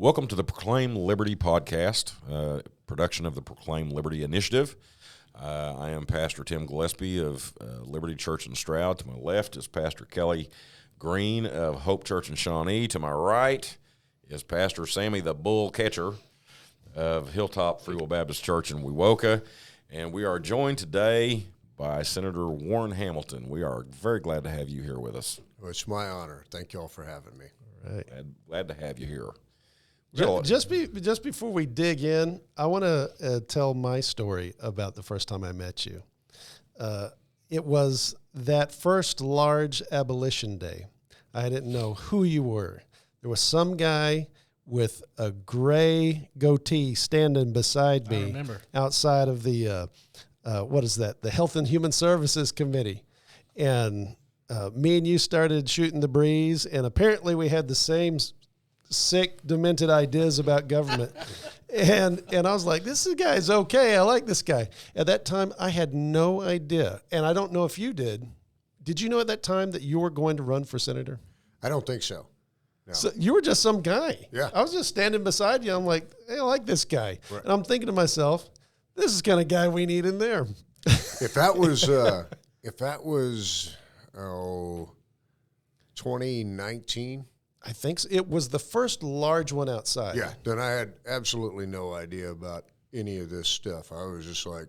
Welcome to the Proclaim Liberty podcast, production of the Proclaim Liberty Initiative. I am Pastor Tim Gillespie of Liberty Church in Stroud. To my left is Pastor Kelly Green of Hope Church in Shawnee. To my right is Pastor Sammy the Bull Catcher of Hilltop Free Will Baptist Church in Wewoka. And we are joined today by Senator Warren Hamilton. We are very glad to have you here with us. Well, it's my honor. Thank you all for having me. All right. Glad to have you here. Just before we dig in, I want to tell my story about the first time I met you. It was that first large abolition day. I didn't know who you were. There was some guy with a gray goatee standing beside me outside of the, the Health and Human Services Committee. And me and you started shooting the breeze, and apparently we had the same sick, demented ideas about government. and I was like, this guy's okay. I like this guy. At that time, I had no idea. And I don't know if you did. Did you know at that time that you were going to run for senator? I don't think so. No. So you were just some guy. Yeah. I was just standing beside you. I'm like, hey, I like this guy. Right. And I'm thinking to myself, this is the kind of guy we need in there. If that was 2019. I think so. It was the first large one outside. Yeah, then I had absolutely no idea about any of this stuff. I was just like,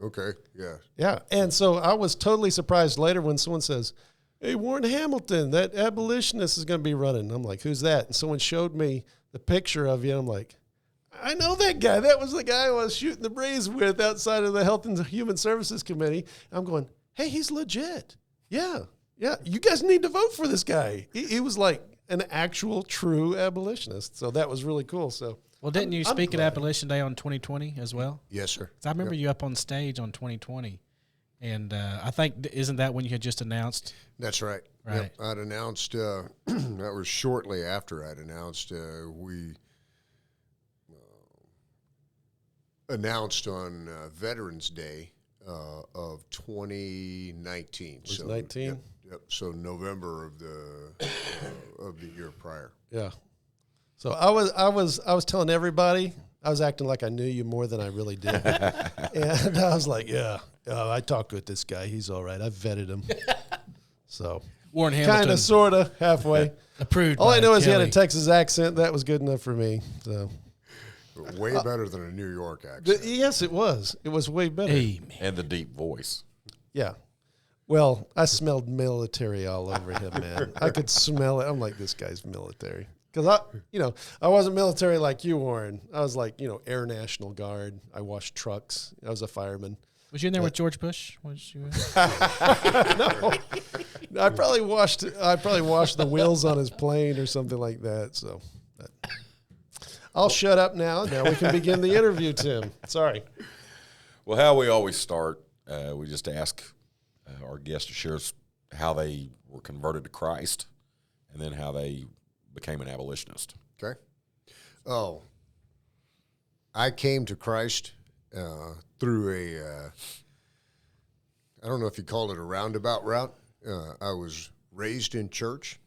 okay, yeah. Yeah, and so I was totally surprised later when someone says, hey, Warren Hamilton, that abolitionist is going to be running. I'm like, who's that? And someone showed me the picture of you, and I'm like, I know that guy. That was the guy I was shooting the breeze with outside of the Health and Human Services Committee. I'm going, hey, he's legit. Yeah, you guys need to vote for this guy. He was like an actual true abolitionist. So that was really cool. So, well, didn't you speak at Abolition Day on 2020 as well? Yes, sir. I remember you up on stage on 2020. And I think, isn't that when you had just announced? That's right. Right. Yep. I'd announced, that was shortly after I'd announced, we announced on Veterans Day of 2019. Was it 19? Yep. So November of the year prior. Yeah. So I was telling everybody, I was acting like I knew you more than I really did. And I was like, I talked with this guy. He's all right. I vetted him. So Warren Hamilton. Kind of, sort of, halfway. Approved. All I know is he Kelly. had a Texas accent. That was good enough for me. So Way better than a New York accent. yes, it was. It was way better. Amen. And the deep voice. Yeah. Well, I smelled military all over him, man. I could smell it. I'm like, this guy's military. Because I wasn't military like you, Warren. I was like, Air National Guard. I washed trucks. I was a fireman. Was you in there with George Bush? Was you? No, I probably washed the wheels on his plane or something like that. So, I'll shut up now. Now we can begin the interview, Tim. Sorry. Well, how we always start, we just ask our guests to share how they were converted to Christ and then how they became an abolitionist. Okay. Oh, I came to Christ through I don't know if you call it a roundabout route. I was raised in church,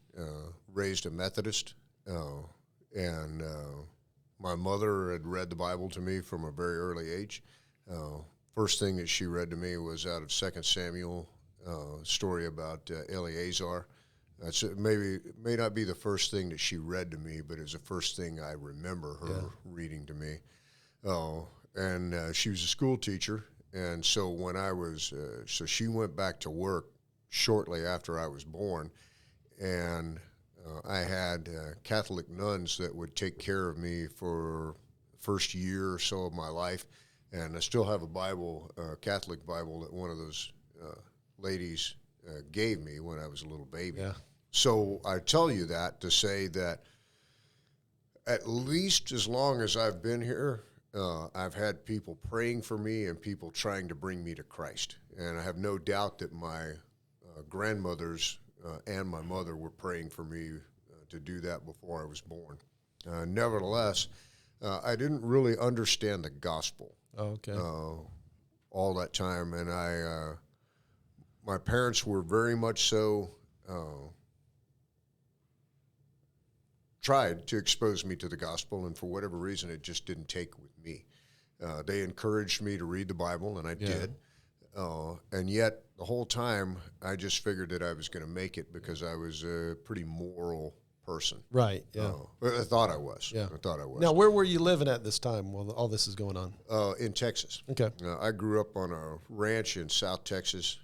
raised a Methodist, and my mother had read the Bible to me from a very early age. First thing that she read to me was out of 2 Samuel, story about Eleazar. May not be the first thing that she read to me, but it's the first thing I remember her reading to me. And she was a school teacher, and so when I was, so she went back to work shortly after I was born, and I had Catholic nuns that would take care of me for the first year or so of my life, and I still have a Bible, Catholic Bible, that one of those ladies gave me when I was a little baby. Yeah. So I tell you that to say that at least as long as I've been here, I've had people praying for me and people trying to bring me to Christ. And I have no doubt that my grandmothers and my mother were praying for me to do that before I was born. Nevertheless, I didn't really understand the gospel all that time. And my parents were very much so tried to expose me to the gospel, and for whatever reason, it just didn't take with me. They encouraged me to read the Bible, and I did. And yet, the whole time, I just figured that I was going to make it because I was a pretty moral person. Right, yeah. I thought I was. Yeah. I thought I was. Now, where were you living at this time while all this is going on? In Texas. Okay. I grew up on a ranch in South Texas.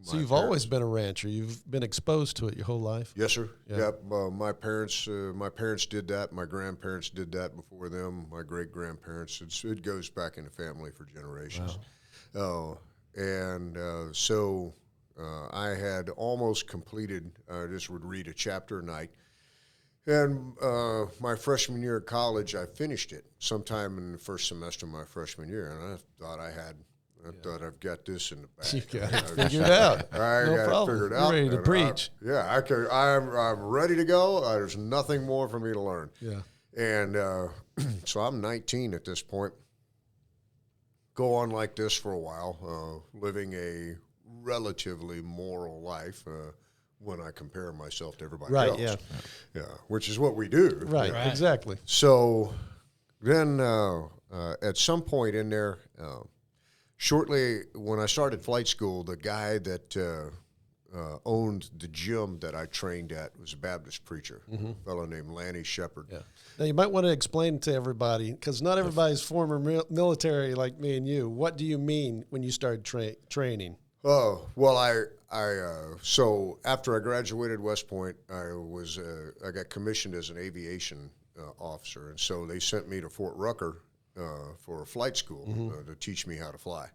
So you've always been a rancher. You've been exposed to it your whole life? Yes, sir. Yeah. Yep. My parents did that. My grandparents did that before them. My great-grandparents. It goes back in the family for generations. Wow. So I had almost completed, I just would read a chapter a night. And my freshman year at college, I finished it sometime in the first semester of my freshman year. And I thought I've got this in the bag. You got it figured out. I No got problem. it figured You're out. ready to and preach. I'm ready to go. There's nothing more for me to learn. Yeah. And so I'm 19 at this point. Go on like this for a while, living a relatively moral life when I compare myself to everybody else. Right, Yeah, which is what we do. Right, exactly. So then at some point in there, shortly when I started flight school, the guy that owned the gym that I trained at was a Baptist preacher, a fellow named Lanny Shepard. Yeah. Now, you might want to explain to everybody, because not everybody's former military like me and you. What do you mean when you started training? Oh, well, so after I graduated West Point, I got commissioned as an aviation officer, and so they sent me to Fort Rucker for flight school to teach me how to fly.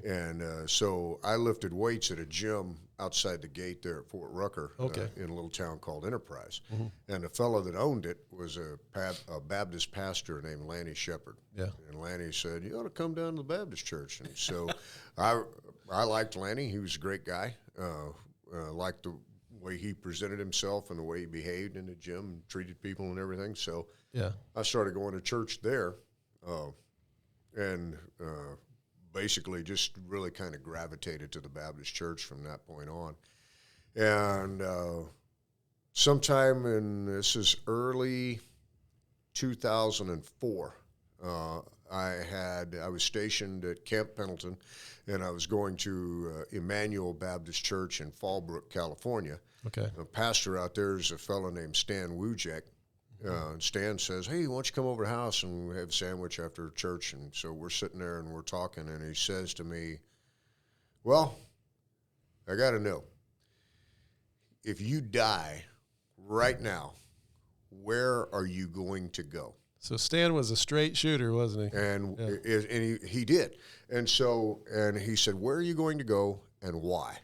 And so I lifted weights at a gym outside the gate there at Fort Rucker in a little town called Enterprise. And the fellow that owned it was a Baptist pastor named Lanny Shepard. Yeah. And Lanny said, you ought to come down to the Baptist church. And so I liked Lanny. He was a great guy. Liked the way he presented himself and the way he behaved in the gym and treated people and everything. So I started going to church there. And basically just really kind of gravitated to the Baptist church from that point on. And this is early 2004, I was stationed at Camp Pendleton, and I was going to Emmanuel Baptist Church in Fallbrook, California. Okay. The pastor out there is a fellow named Stan Wujek. And Stan says, hey, why don't you come over to the house and we have a sandwich after church? And so we're sitting there and we're talking, and he says to me, well, I got to know, if you die right now, where are you going to go? So Stan was a straight shooter, wasn't he? And he did. And so, and he said, where are you going to go and why?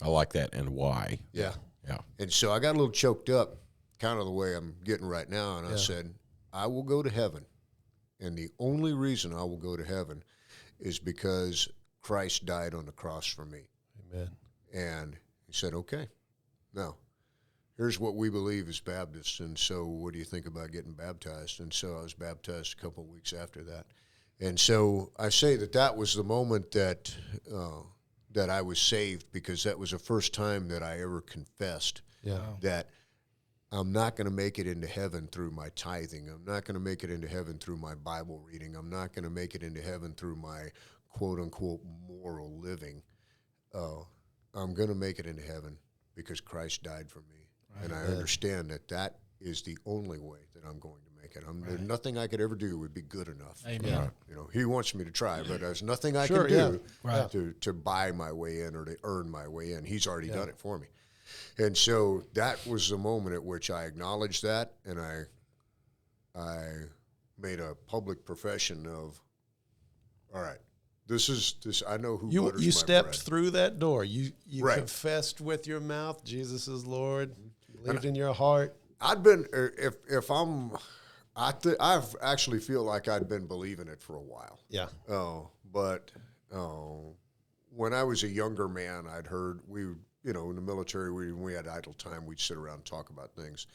I like that. And why? Yeah. Yeah. And so I got a little choked up, kind of the way I'm getting right now. And I said, I will go to heaven. And the only reason I will go to heaven is because Christ died on the cross for me. Amen. And he said, okay, now here's what we believe as Baptists. And so what do you think about getting baptized? And so I was baptized a couple of weeks after that. And so I say that was the moment that I was saved, because that was the first time that I ever confessed that I'm not going to make it into heaven through my tithing. I'm not going to make it into heaven through my Bible reading. I'm not going to make it into heaven through my quote-unquote moral living. I'm going to make it into heaven because Christ died for me. Right. And I understand that is the only way that I'm going to make it. There's nothing I could ever do would be good enough. Amen. He wants me to try, but there's nothing I can do to buy my way in or to earn my way in. He's already done it for me. And so that was the moment at which I acknowledged that, and I made a public profession of, all right, this. I know who butters my you stepped bread. through that door. You confessed with your mouth Jesus is Lord. You believed in your heart. I've been I've actually feel like I'd been believing it for a while. Yeah. But when I was a younger man, I'd heard in the military, when we had idle time, we'd sit around and talk about things.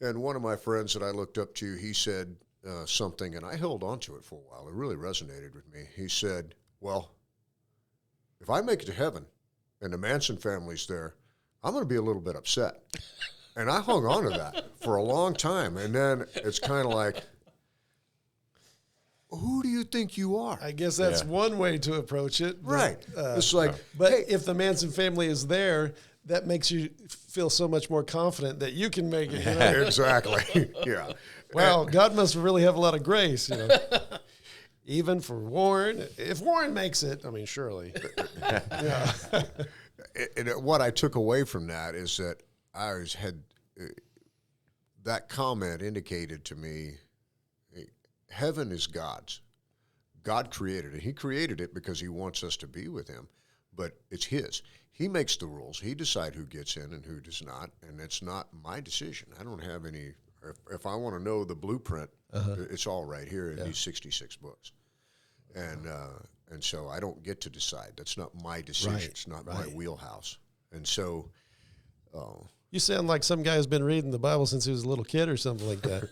And one of my friends that I looked up to, he said something, and I held on to it for a while. It really resonated with me. He said, well, if I make it to heaven and the Manson family's there, I'm going to be a little bit upset. And I hung on to that for a long time. And then it's kind of like, who do you think you are? I guess that's one way to approach it. But, Right. It's like, but hey, if the Manson family is there, that makes you feel so much more confident that you can make it. You know? exactly. Yeah. Wow, God must really have a lot of grace, you know. Even for Warren. If Warren makes it, I mean, surely. Yeah. And what I took away from that is that that comment indicated to me, heaven is God's. God created it. He created it because he wants us to be with him, but it's his. He makes the rules. He decides who gets in and who does not, and it's not my decision. I don't have any. If I want to know the blueprint, it's all right here in these 66 books, and so I don't get to decide. That's not my decision. Right. It's not my wheelhouse, and so. You sound like some guy who's been reading the Bible since he was a little kid or something like that.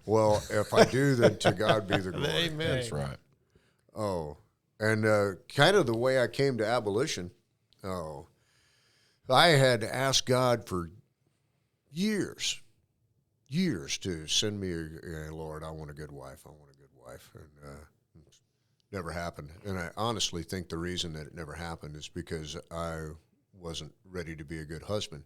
Well, if I do, then to God be the glory. Amen. That's right. Oh, and kind of the way I came to abolition, I had asked God for years to send me Lord, I want a good wife. I want a good wife. And it never happened. And I honestly think the reason that it never happened is because I wasn't ready to be a good husband.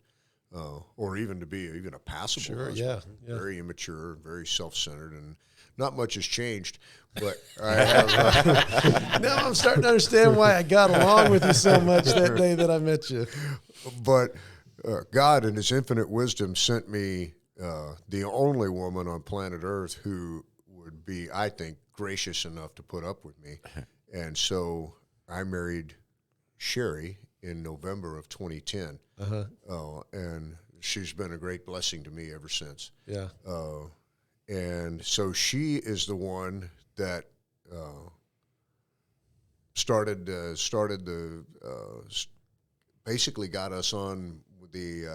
Or even to be even a passable husband. Yeah. Very immature, very self-centered, and not much has changed. But I have. Now I'm starting to understand why I got along with you so much that day that I met you. But God, in his infinite wisdom, sent me the only woman on planet Earth who would be, I think, gracious enough to put up with me. And so I married Sherry in November of 2010. And she's been a great blessing to me ever since. Yeah. And so she is the one that basically got us on with the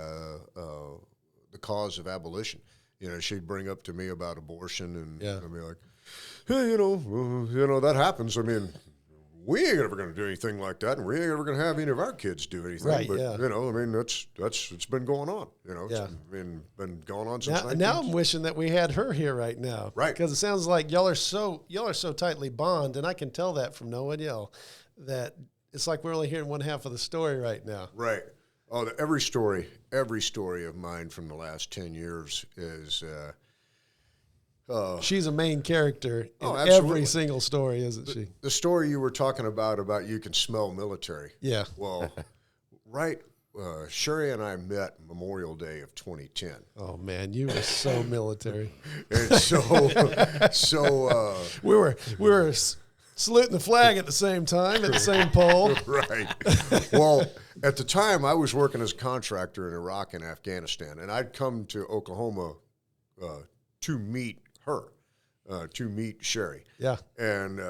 cause of abolition. You know, she'd bring up to me about abortion, and I'd be like, hey, you know, that happens. I mean, we ain't ever going to do anything like that, and we ain't ever going to have any of our kids do anything. Right, but you know, I mean, it's been going on. You know, it's been going on since. Now I'm wishing that we had her here right now, right? Because it sounds like y'all are so tightly bonded, and I can tell that from knowing y'all that it's like we're only hearing one half of the story right now. Right. Oh, every story of mine from the last 10 years is. She's a main character in every single story, isn't she? The story you were talking about you can smell military. Yeah. Well, right. Sherry and I met Memorial Day of 2010. Oh man, you were so military. And so we were saluting the flag at the same time at the same pole. Right. Well, at the time I was working as a contractor in Iraq and Afghanistan, and I'd come to Oklahoma to meet her, to meet Sherry. Yeah. And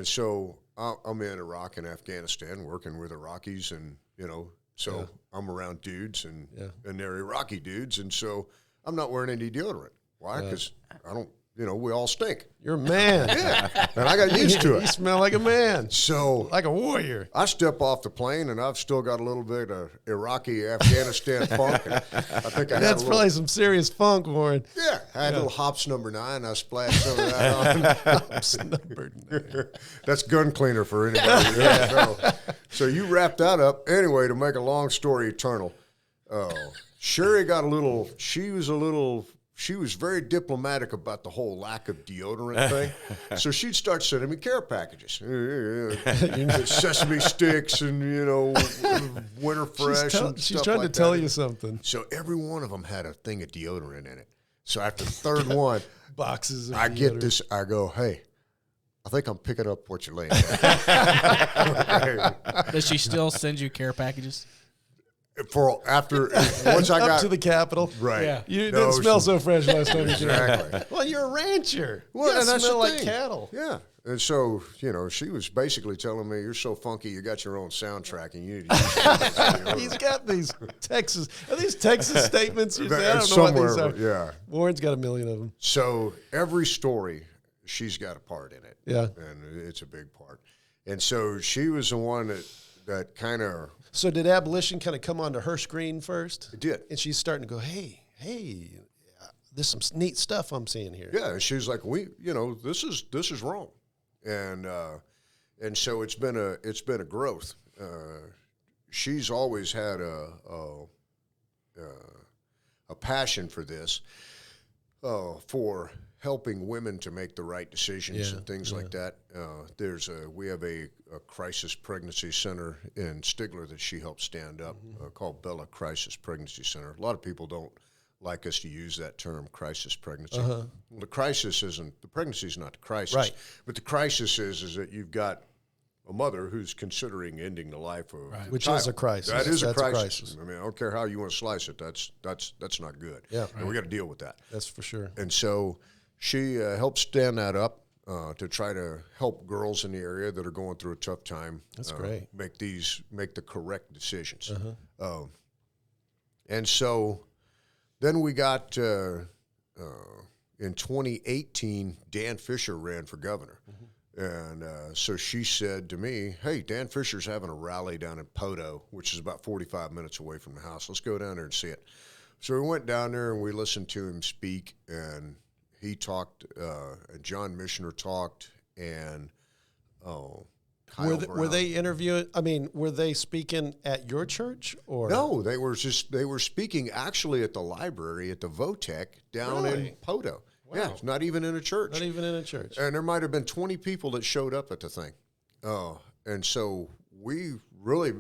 so I'm in Iraq and Afghanistan working with Iraqis, and, you know, so I'm around dudes and they're Iraqi dudes. And so I'm not wearing any deodorant. Why? Because I don't, you know, we all stink. You're a man. Yeah. And I got used to it. You smell like a man. So like a warrior. I step off the plane, and I've still got a little bit of Iraqi Afghanistan funk. And I think that's probably some serious funk, Warren. Yeah, I had a little Hops number 9. I splashed some of that on. Hops number 9. That's gun cleaner for anybody. So you wrap that up. Anyway, to make a long story eternal, Sherry got a little. She was very diplomatic about the whole lack of deodorant thing. So she'd start sending me care packages. Sesame sticks and, you know, Winter Fresh. She's trying to tell you something. So every one of them had a thing of deodorant in it. So after the third one, boxes of I deodorant. get this, I go, hey, I think I'm picking up what you're laying down. Does she still send you care packages? Once I got to the Capitol, right? Yeah. You didn't smell so fresh last time you came. Exactly. Well, you're a rancher. Well, and that's smell the like thing. cattle. Yeah, and so you know, she was basically telling me, "You're so funky, you got your own soundtrack, and you need to use it." He's got these Texas. Are these Texas statements? I don't know somewhere, what these are. yeah. Warren's got a million of them. So every story, she's got a part in it. Yeah, and it's a big part. And so she was the one that kind of. So did abolition kind of come onto her screen first? It did. And she's starting to go, hey, hey, there's some neat stuff I'm seeing here. Yeah, and she's like, this is wrong, and so it's been a growth. She's always had a passion for this, for helping women to make the right decisions and things like that. We have a crisis pregnancy center in Stigler that she helped stand up, called Bella Crisis Pregnancy Center. A lot of people don't like us to use that term, crisis pregnancy. Well, the pregnancy is not the crisis, right? But the crisis is that you've got a mother who's considering ending the life of a Which child. is a crisis. That is That's a crisis. I mean, I don't care how you want to slice it. That's not good. Yeah, and we got to deal with that. That's for sure. And so she helped stand that up to try to help girls in the area that are going through a tough time. That's great. Make the correct decisions. And so then we got in 2018, Dan Fisher ran for governor. And so she said to me, hey, Dan Fisher's having a rally down in Poto, which is about 45 minutes away from the house. Let's go down there and see it. So we went down there and we listened to him speak, and he talked, and John Missioner talked, and Kyle Were they interviewing? I mean, were they speaking at your church or No, they were speaking actually at the library at the Votech down in Poto. Wow. Yeah, it's not even in a church. Not even in a church. And there might have been 20 people that showed up at the thing. And so we really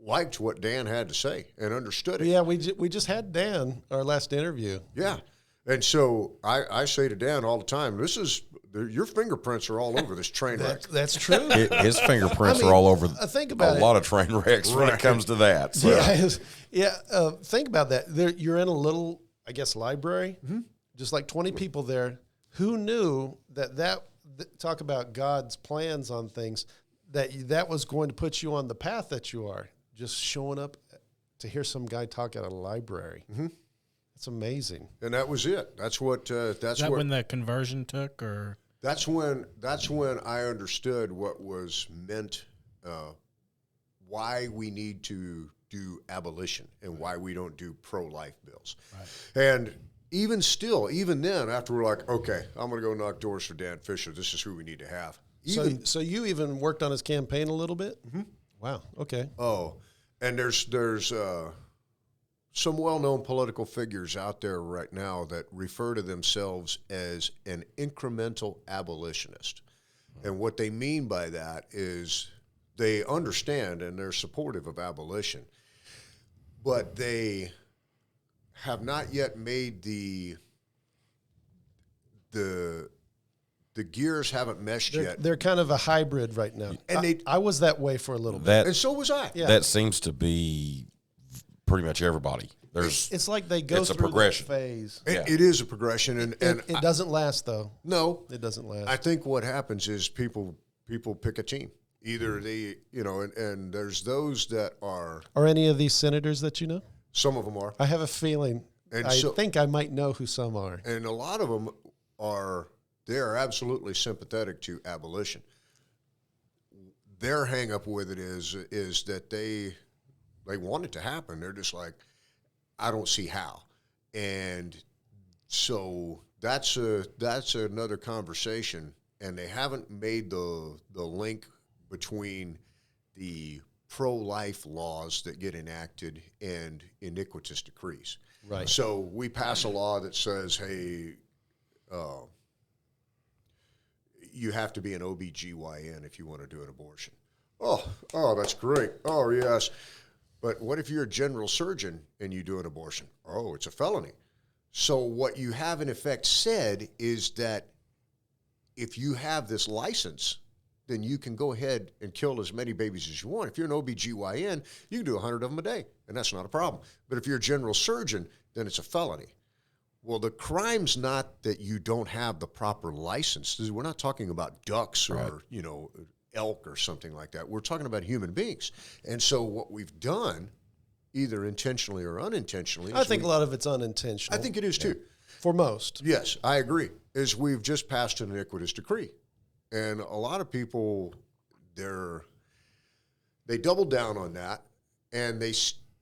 liked what Dan had to say and understood it. Yeah, we just had Dan, our last interview. Yeah. And so I say to Dan all the time, your fingerprints are all over this train wreck. That's true. His fingerprints are all over think about a lot of train wrecks when it comes to that. So. Think about that. You're in a little, I guess, library, just like 20 people there. Who knew that talk about God's plans on things, that was going to put you on the path that you are, just showing up to hear some guy talk at a library. It's amazing. And that was it. That's what. Is that when the conversion took, or that's when I understood what was meant, why we need to do abolition and why we don't do pro-life bills. Right. And even then, after we're like, okay, I'm going to go knock doors for Dan Fisher. This is who we need to have. So you even worked on his campaign a little bit? Wow. Okay. Oh, and there's some well-known political figures out there right now that refer to themselves as an incremental abolitionist. And what they mean by that is they understand and they're supportive of abolition, but they have not yet made the gears haven't meshed yet. They're kind of a hybrid right now. And I was that way for a little bit. And so was I. Yeah. That seems to be pretty much everybody. It's like they go through a progression phase. It is a progression, and it doesn't last though. No, it doesn't last. I think what happens is people pick a team. Either and there's those that are. Are any of these senators that you know? Some of them are. I have a feeling. I think I might know who some are. And a lot of them are. They are absolutely sympathetic to abolition. Their hang up with it is that they want it to happen. They're just like, I don't see how. And so that's another conversation. And they haven't made the link between the pro-life laws that get enacted and iniquitous decrees. Right. So we pass a law that says, hey, you have to be an OBGYN if you want to do an abortion. Oh, that's great. Oh, yes. But what if you're a general surgeon and you do an abortion? Oh, it's a felony. So what you have in effect said is that if you have this license, then you can go ahead and kill as many babies as you want. If you're an OBGYN, you can do 100 of them a day, and that's not a problem. But if you're a general surgeon, then it's a felony. Well, the crime's not that you don't have the proper license. We're not talking about ducks or, elk or something like that. We're talking about human beings. And so what we've done, either intentionally or unintentionally. I think a lot of it's unintentional. I think it is too. For most. Yes, I agree. Is we've just passed an iniquitous decree. And a lot of people, they double down on that, and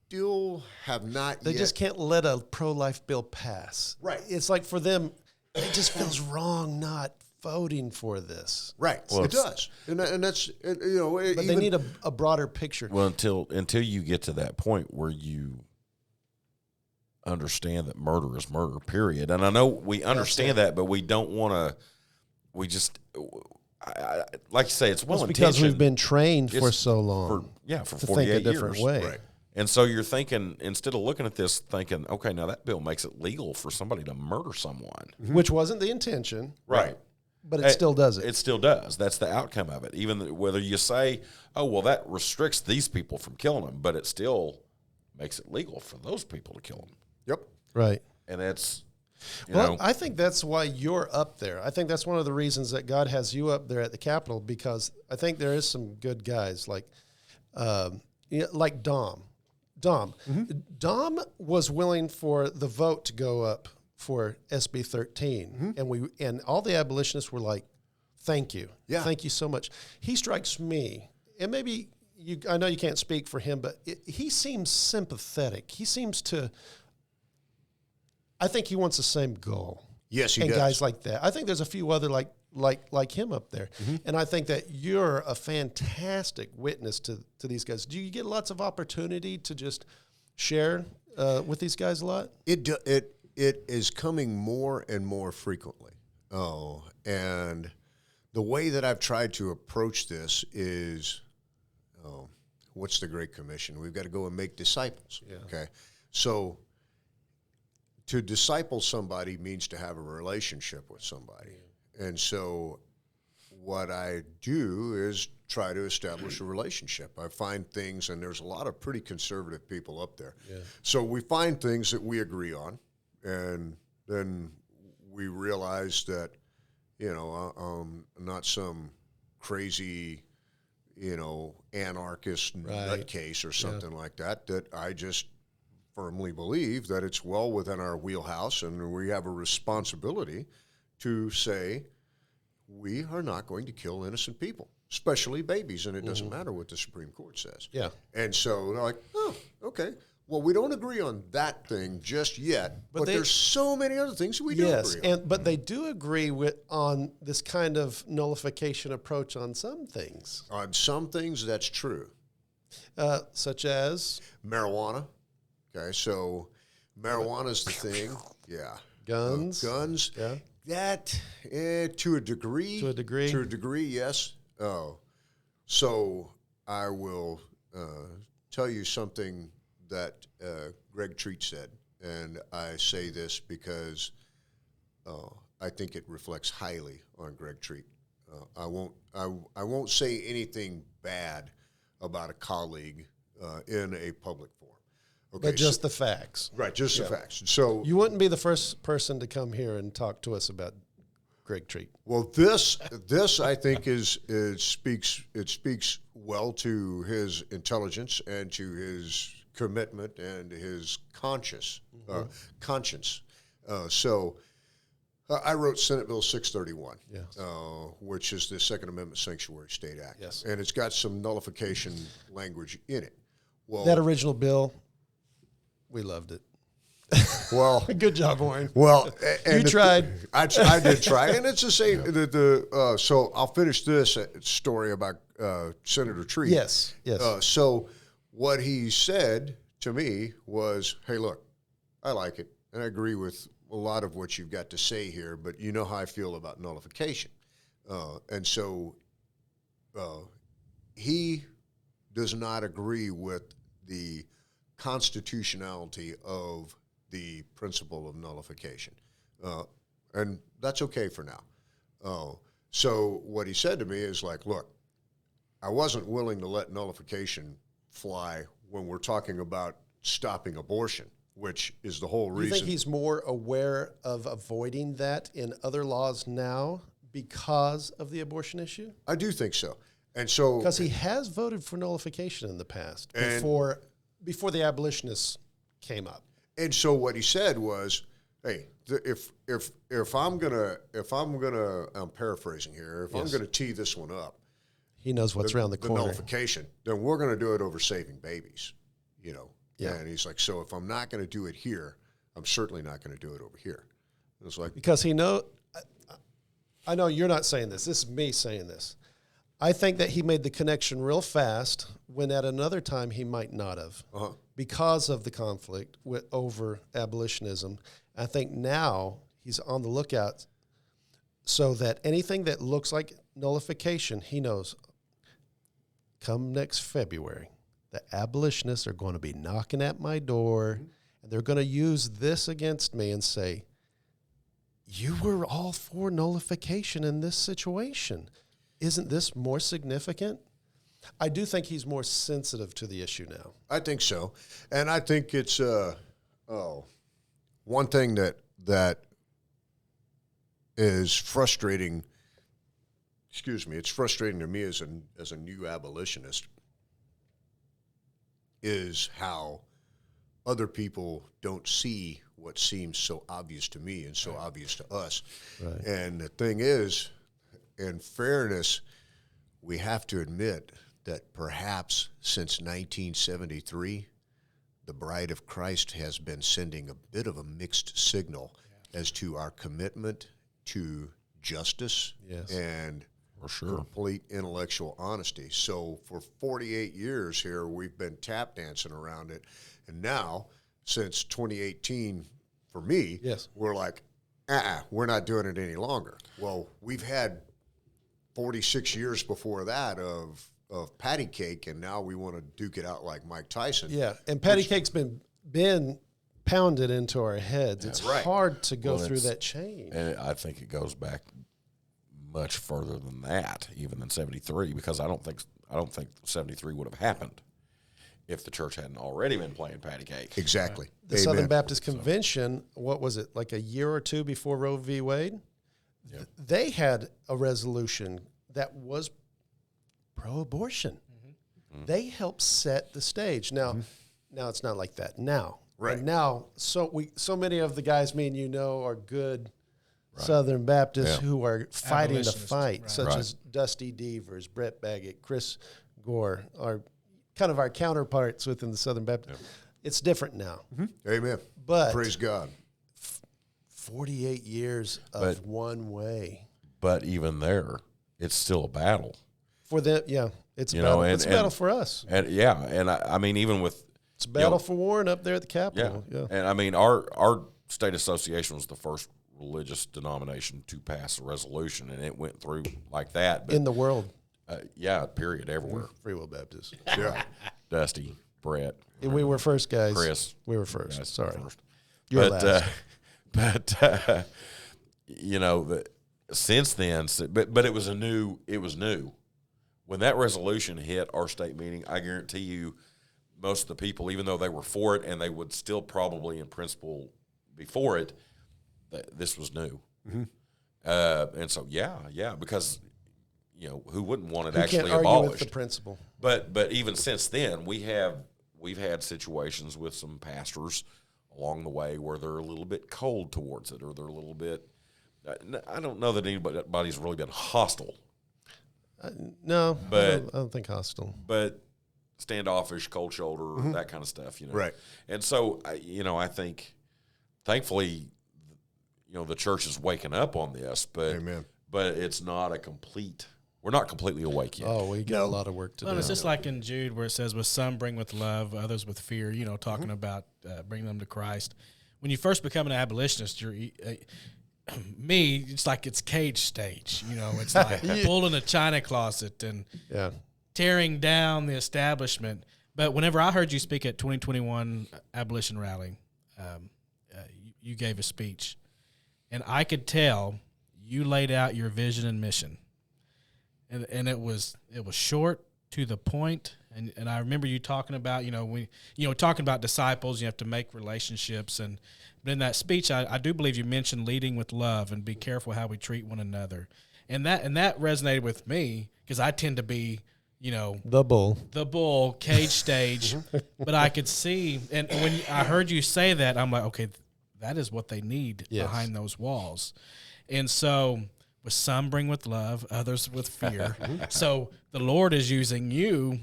still have not They yet. just can't let a pro-life bill pass. Right. It's like for them, it just feels wrong not voting for this. Right. Well, it does. And that's, But they need a broader picture. Well, until you get to that point where you understand that murder is murder, period. And I know we understand that, but we don't want to. We just, like you say, it's well It's because intentioned. we've been trained for so long. For to 48 think a different years. way. Right. And so you're thinking, instead of looking at this, thinking, okay, now that bill makes it legal for somebody to murder someone. Which wasn't the intention. Right. But it still does it. It still does. That's the outcome of it. Even whether you say, oh, well, that restricts these people from killing them, but it still makes it legal for those people to kill them. Yep. Right. And it's, I think that's why you're up there. I think that's one of the reasons that God has you up there at the Capitol, because I think there is some good guys like Dom. Dom was willing for the vote to go up for SB 13, and all the abolitionists were like, "Thank you, thank you so much." He strikes me, and maybe I know you can't speak for him, but he seems sympathetic. He seems to. I think he wants the same goal. Yes, he and does. guys like that. I think there's a few other like him up there, and I think that you're a fantastic witness to these guys. Do you get lots of opportunity to just share with these guys a lot? It is coming more and more frequently. Oh, and the way that I've tried to approach this is, what's the Great Commission? We've got to go and make disciples. Yeah. Okay, so to disciple somebody means to have a relationship with somebody. And so what I do is try to establish a relationship. I find things, and there's a lot of pretty conservative people up there. Yeah. So we find things that we agree on, and then we realize that, not some crazy, anarchist nutcase or something like that, that I just firmly believe that it's well within our wheelhouse, and we have a responsibility to say we are not going to kill innocent people, especially babies, and it doesn't matter what the Supreme Court says. Yeah. And so they're like, oh, okay. Well, we don't agree on that thing just yet, but there's so many other things that we do agree on. But they do agree on this kind of nullification approach on some things. On some things, that's true. Such as? Marijuana. Okay, so marijuana's the thing. Yeah. Guns. Guns. Yeah. That, to a degree. To a degree. To a degree, yes. Oh. So I will tell you something that Greg Treat said, and I say this because I think it reflects highly on Greg Treat. I won't say anything bad about a colleague in a public forum. Okay, but just the facts. Right, just the facts. So you wouldn't be the first person to come here and talk to us about Greg Treat. Well, this I think speaks well to his intelligence and to his commitment and his conscience. So I wrote Senate Bill 631, which is the Second Amendment Sanctuary State Act. Yes. And it's got some nullification language in it. Well, that original bill, we loved it. Well, good job, Warren. Well, you tried. I did try, and it's the same. So I'll finish this story about Senator Treat. Yes. So what he said to me was, "Hey, look, I like it, and I agree with a lot of what you've got to say here, but you know how I feel about nullification." And so he does not agree with the constitutionality of the principle of nullification. And that's okay for now. So what he said to me is like, look, I wasn't willing to let nullification fly when we're talking about stopping abortion, which is the whole reason. You think he's more aware of avoiding that in other laws now because of the abortion issue? I do think so. And so because he has voted for nullification in the past before the abolitionists came up. And so what he said was, "Hey, if I'm gonna, I'm paraphrasing here. If I'm gonna tee this one up, he knows what's around the corner. Nullification. Then we're gonna do it over saving babies, Yeah. And he's like, so if I'm not going to do it here, I'm certainly not going to do it over here. It was like, Because I know you're not saying this. This is me saying this. I think that he made the connection real fast when at another time he might not have because of the conflict over abolitionism. I think now he's on the lookout so that anything that looks like nullification, he knows, come next February, the abolitionists are going to be knocking at my door, and they're going to use this against me and say, you were all for nullification in this situation. Isn't this more significant? I do think he's more sensitive to the issue now. I think so. And I think it's one thing that is frustrating, it's frustrating to me as a new abolitionist, is how other people don't see what seems so obvious to me and so obvious to us. Right. And the thing is, in fairness, we have to admit that perhaps since 1973, the Bride of Christ has been sending a bit of a mixed signal as to our commitment to justice and For sure. complete intellectual honesty. So for 48 years here, we've been tap dancing around it. And now, since 2018, for me, we're like, we're not doing it any longer. Well, we've had 46 years before that of patty cake, and now we want to duke it out like Mike Tyson. Yeah, and patty cake's been pounded into our heads. It's hard to go through that chain. And I think it goes back much further than that, even than 73, because I don't think 73 would have happened if the church hadn't already been playing patty cake. Exactly. The Southern Baptist Convention, what was it, like a year or two before Roe v. Wade? Yeah. They had a resolution that was pro-abortion. Mm-hmm. They helped set the stage. Now, now it's not like that now. Right. And now, so many of the guys me and you know are good Southern Baptists who are fighting the fight, such as Dusty Devers, Brett Baggett, Chris Gore, are kind of our counterparts within the Southern Baptist. Yeah. It's different now. Mm-hmm. Amen. But praise God. 48 years of one way. But even there, it's still a battle. For them, it's a battle. It's a battle for us. And I mean, even with it's a battle for Warren up there at the Capitol. Yeah. And I mean, our state association was the first religious denomination to pass a resolution, and it went through like that. But, in the world. Period, everywhere. Free Will Baptist. Yeah. Dusty, Brett. We were first, guys. Chris. We were first. Sorry. First. You're last. Since then, but it was new. When that resolution hit our state meeting, I guarantee you most of the people, even though they were for it and they would still probably in principle be for it, this was new. Mm-hmm. And so, because, who wouldn't want it actually can't abolished? argue with the principle. But even since then, we've had situations with some pastors along the way where they're a little bit cold towards it, or they're a little bit. I don't know that anybody's really been hostile. No, but I don't think hostile. But standoffish, cold shoulder, that kind of stuff, Right. And so, I think, thankfully, the church is waking up on this, but Amen. But it's not we're not completely awake yet. Oh, we got a lot of work to do. It's just like in Jude where it says, with some bring with love, others with fear, talking about bringing them to Christ. When you first become an abolitionist, it's like it's cage stage. It's like pulling a china closet and tearing down the establishment. But whenever I heard you speak at 2021 Abolition Rally, you gave a speech, and I could tell you laid out your vision and mission. And it was short, to the point, and I remember you talking about talking about disciples. You have to make relationships, but in that speech, I do believe you mentioned leading with love and be careful how we treat one another, and that resonated with me because I tend to be the bull cage stage, but I could see, and when I heard you say that, I'm like, okay, that is what they need behind those walls, and so. With some bring with love, others with fear. So the Lord is using you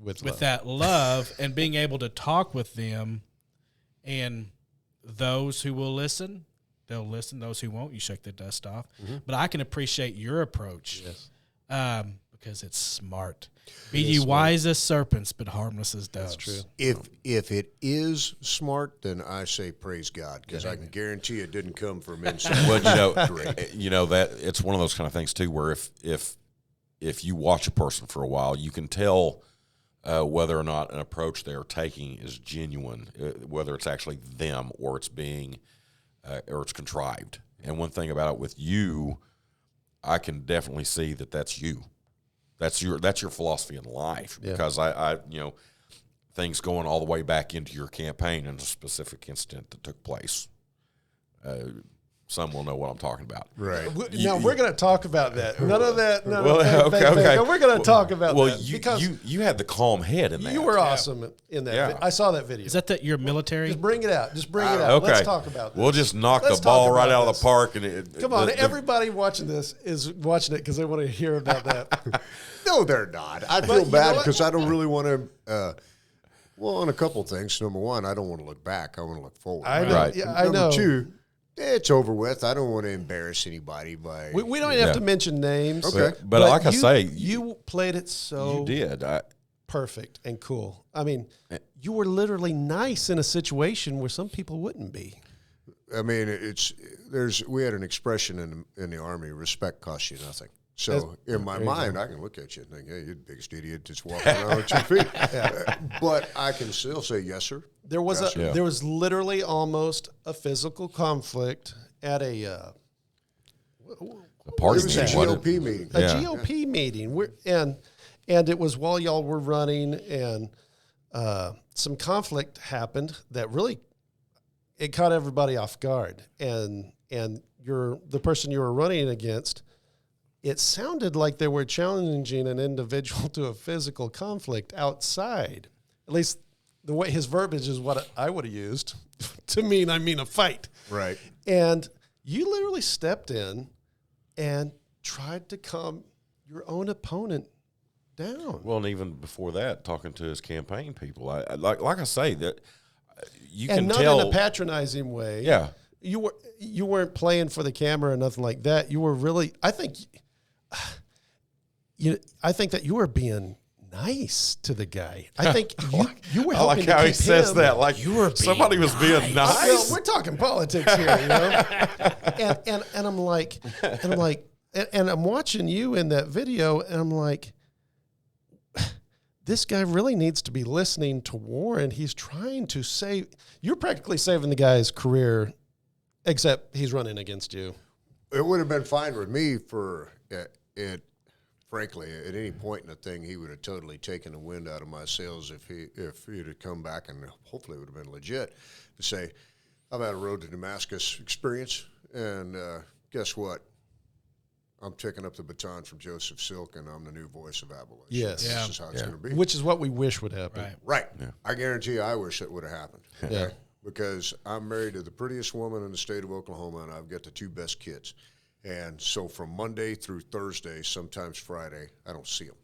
with that love and being able to talk with them, and those who will listen, they'll listen. Those who won't, you shake the dust off. Mm-hmm. But I can appreciate your approach, because it's smart. Be ye wise as serpents, but harmless as doves. That's true. If it is smart, then I say praise God, because I can guarantee it didn't come from inside. Well, you know that it's one of those kind of things too, where if you watch a person for a while, you can tell whether or not an approach they are taking is genuine, whether it's actually them or it's being or it's contrived. And one thing about it with you, I can definitely see that that's you. That's your philosophy in life, because I things going all the way back into your campaign and a specific incident that took place. Some will know what I'm talking about. Right. Now we're going to talk about that. None of that. No, okay. We're going to talk about that. Because you had the calm head in that. You were awesome in that. Yeah. I saw that video. Is that your military? Just bring it out. Okay. Let's talk about this. We'll just knock the ball right out of the park. Come on. Everybody watching this is watching it because they want to hear about that. No, they're not. I feel bad because I don't really want to. Well, on a couple things. Number one, I don't want to look back. I want to look forward. I know. Right. Yeah, I know. Number two, it's over with. I don't want to embarrass anybody by. We don't even have to mention names. Okay. But like I say, you played it so you did. perfect and cool. I mean, you were literally nice in a situation where some people wouldn't be. I mean, we had an expression in the Army: respect costs you nothing. So in my mind, I can look at you and think, "Hey, you're the biggest idiot just walking around with 2 feet." But I can still say, "Yes, sir." There was literally almost a physical conflict at a party. It was a GOP meeting. A GOP meeting. And it was while y'all were running, and some conflict happened that really it caught everybody off guard. And the person you were running against, it sounded like they were challenging an individual to a physical conflict outside. At least the way his verbiage is what I would have used to mean a fight. Right. And you literally stepped in and tried to calm your own opponent down. Well, and even before that, talking to his campaign people, like I say, that you and can not tell in a patronizing way. Yeah, you weren't playing for the camera or nothing like that. You were really. I think that you were being nice to the guy. I think you were. I like how he says that. Like somebody was being nice. Well, we're talking politics here, you know. and I'm like, and I'm watching you in that video, and I'm like, this guy really needs to be listening to Warren. He's trying to save. You're practically saving the guy's career, except he's running against you. It would have been fine with me for it. Frankly, at any point in the thing, he would have totally taken the wind out of my sails if he'd have come back, and hopefully it would have been legit to say, I've had a road to Damascus experience, and guess what? I'm taking up the baton from Joseph Silk, and I'm the new voice of abolition. Yes. This is how it's going to be. Which is what we wish would happen. Right. Yeah. I guarantee you I wish it would have happened. Yeah. Because I'm married to the prettiest woman in the state of Oklahoma, and I've got the 2 best kids. And so from Monday through Thursday, sometimes Friday, I don't see them.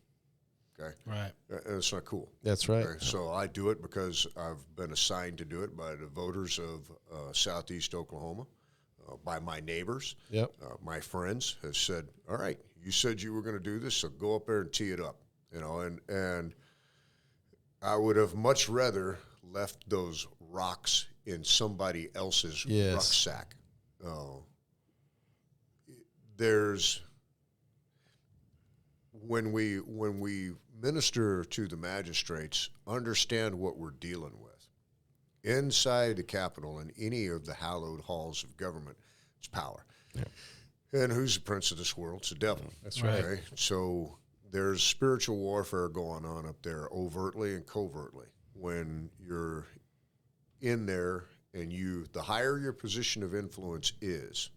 Okay? Right. And it's not cool. That's right. Okay? So I do it because I've been assigned to do it by the voters of southeast Oklahoma, by my neighbors. Yep. My friends have said, all right, you said you were going to do this, so go up there and tee it up. You know, and I would have much rather left those rocks in somebody else's rucksack. There's when we minister to the magistrates, understand what we're dealing with. Inside the Capitol and any of the hallowed halls of government, it's power. Yeah. And who's the prince of this world? It's the devil. That's right. Okay? So there's spiritual warfare going on up there, overtly and covertly. When you're in there, and the higher your position of influence is,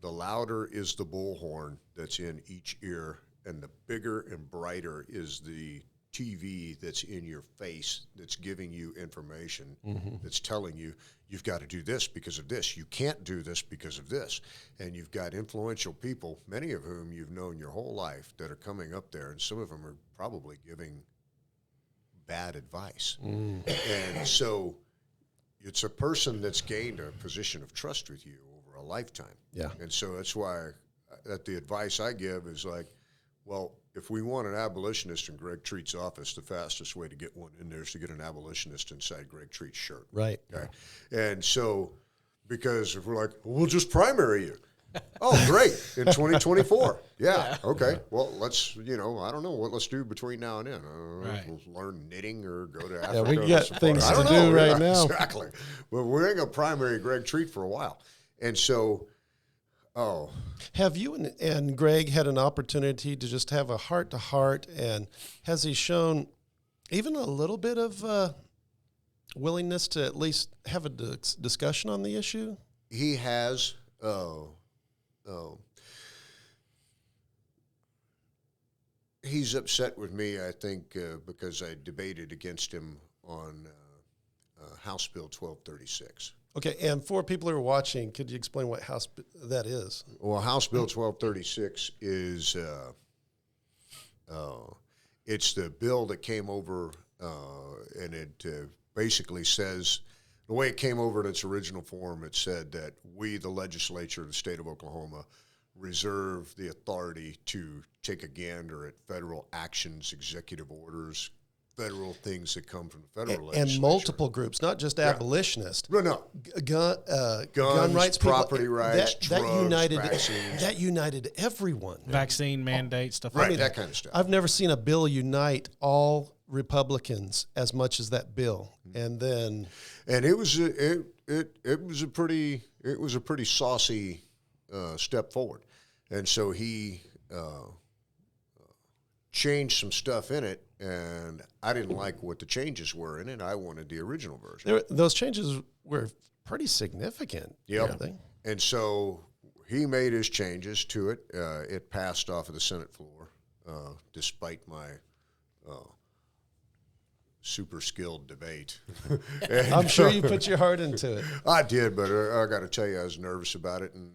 the louder is the bullhorn that's in each ear, and the bigger and brighter is the TV that's in your face that's giving you information, that's telling you, you've got to do this because of this. You can't do this because of this. And you've got influential people, many of whom you've known your whole life, that are coming up there, and some of them are probably giving bad advice. And so it's a person that's gained a position of trust with you over a lifetime. Yeah. And so that's why the advice I give is like, well, if we want an abolitionist in Greg Treat's office, the fastest way to get one in there is to get an abolitionist inside Greg Treat's shirt. Right. Okay. And so, because if we're like, well, we'll just primary you. Oh, great. In 2024. Yeah. Okay. Well, let's, I don't know what let's do between now and then. Right. We'll learn knitting or go to Africa. Yeah, we got things I to don't do know. right Yeah, now. Exactly. But we ain't going to primary Greg Treat for a while. And so, have you and Greg had an opportunity to just have a heart-to-heart, and has he shown even a little bit of willingness to at least have a discussion on the issue? he has, he's upset with me, I think, because I debated against him on House Bill 1236. Okay, and for people who are watching, could you explain what that is? Well, House Bill 1236 is it's the bill that came over, and it basically says, the way it came over in its original form, it said that we, the legislature of the state of Oklahoma, reserve the authority to take a gander at federal actions, executive orders, federal things that come from the federal legislature. And multiple groups, not just abolitionists. No. Gun Guns, rights, property rights, drugs, vaccines. That united everyone. Vaccine mandates, stuff Right, like that kind of stuff. I've never seen a bill unite all Republicans as much as that bill. And then, And it was a pretty saucy step forward, and so he changed some stuff in it, and I didn't like what the changes were in it. I wanted the original version. those changes were pretty significant. Yep. And so he made his changes to it. It passed off of the Senate floor, despite my super skilled debate. I'm sure you put your heart into it. I did, but I got to tell you, I was nervous about it, and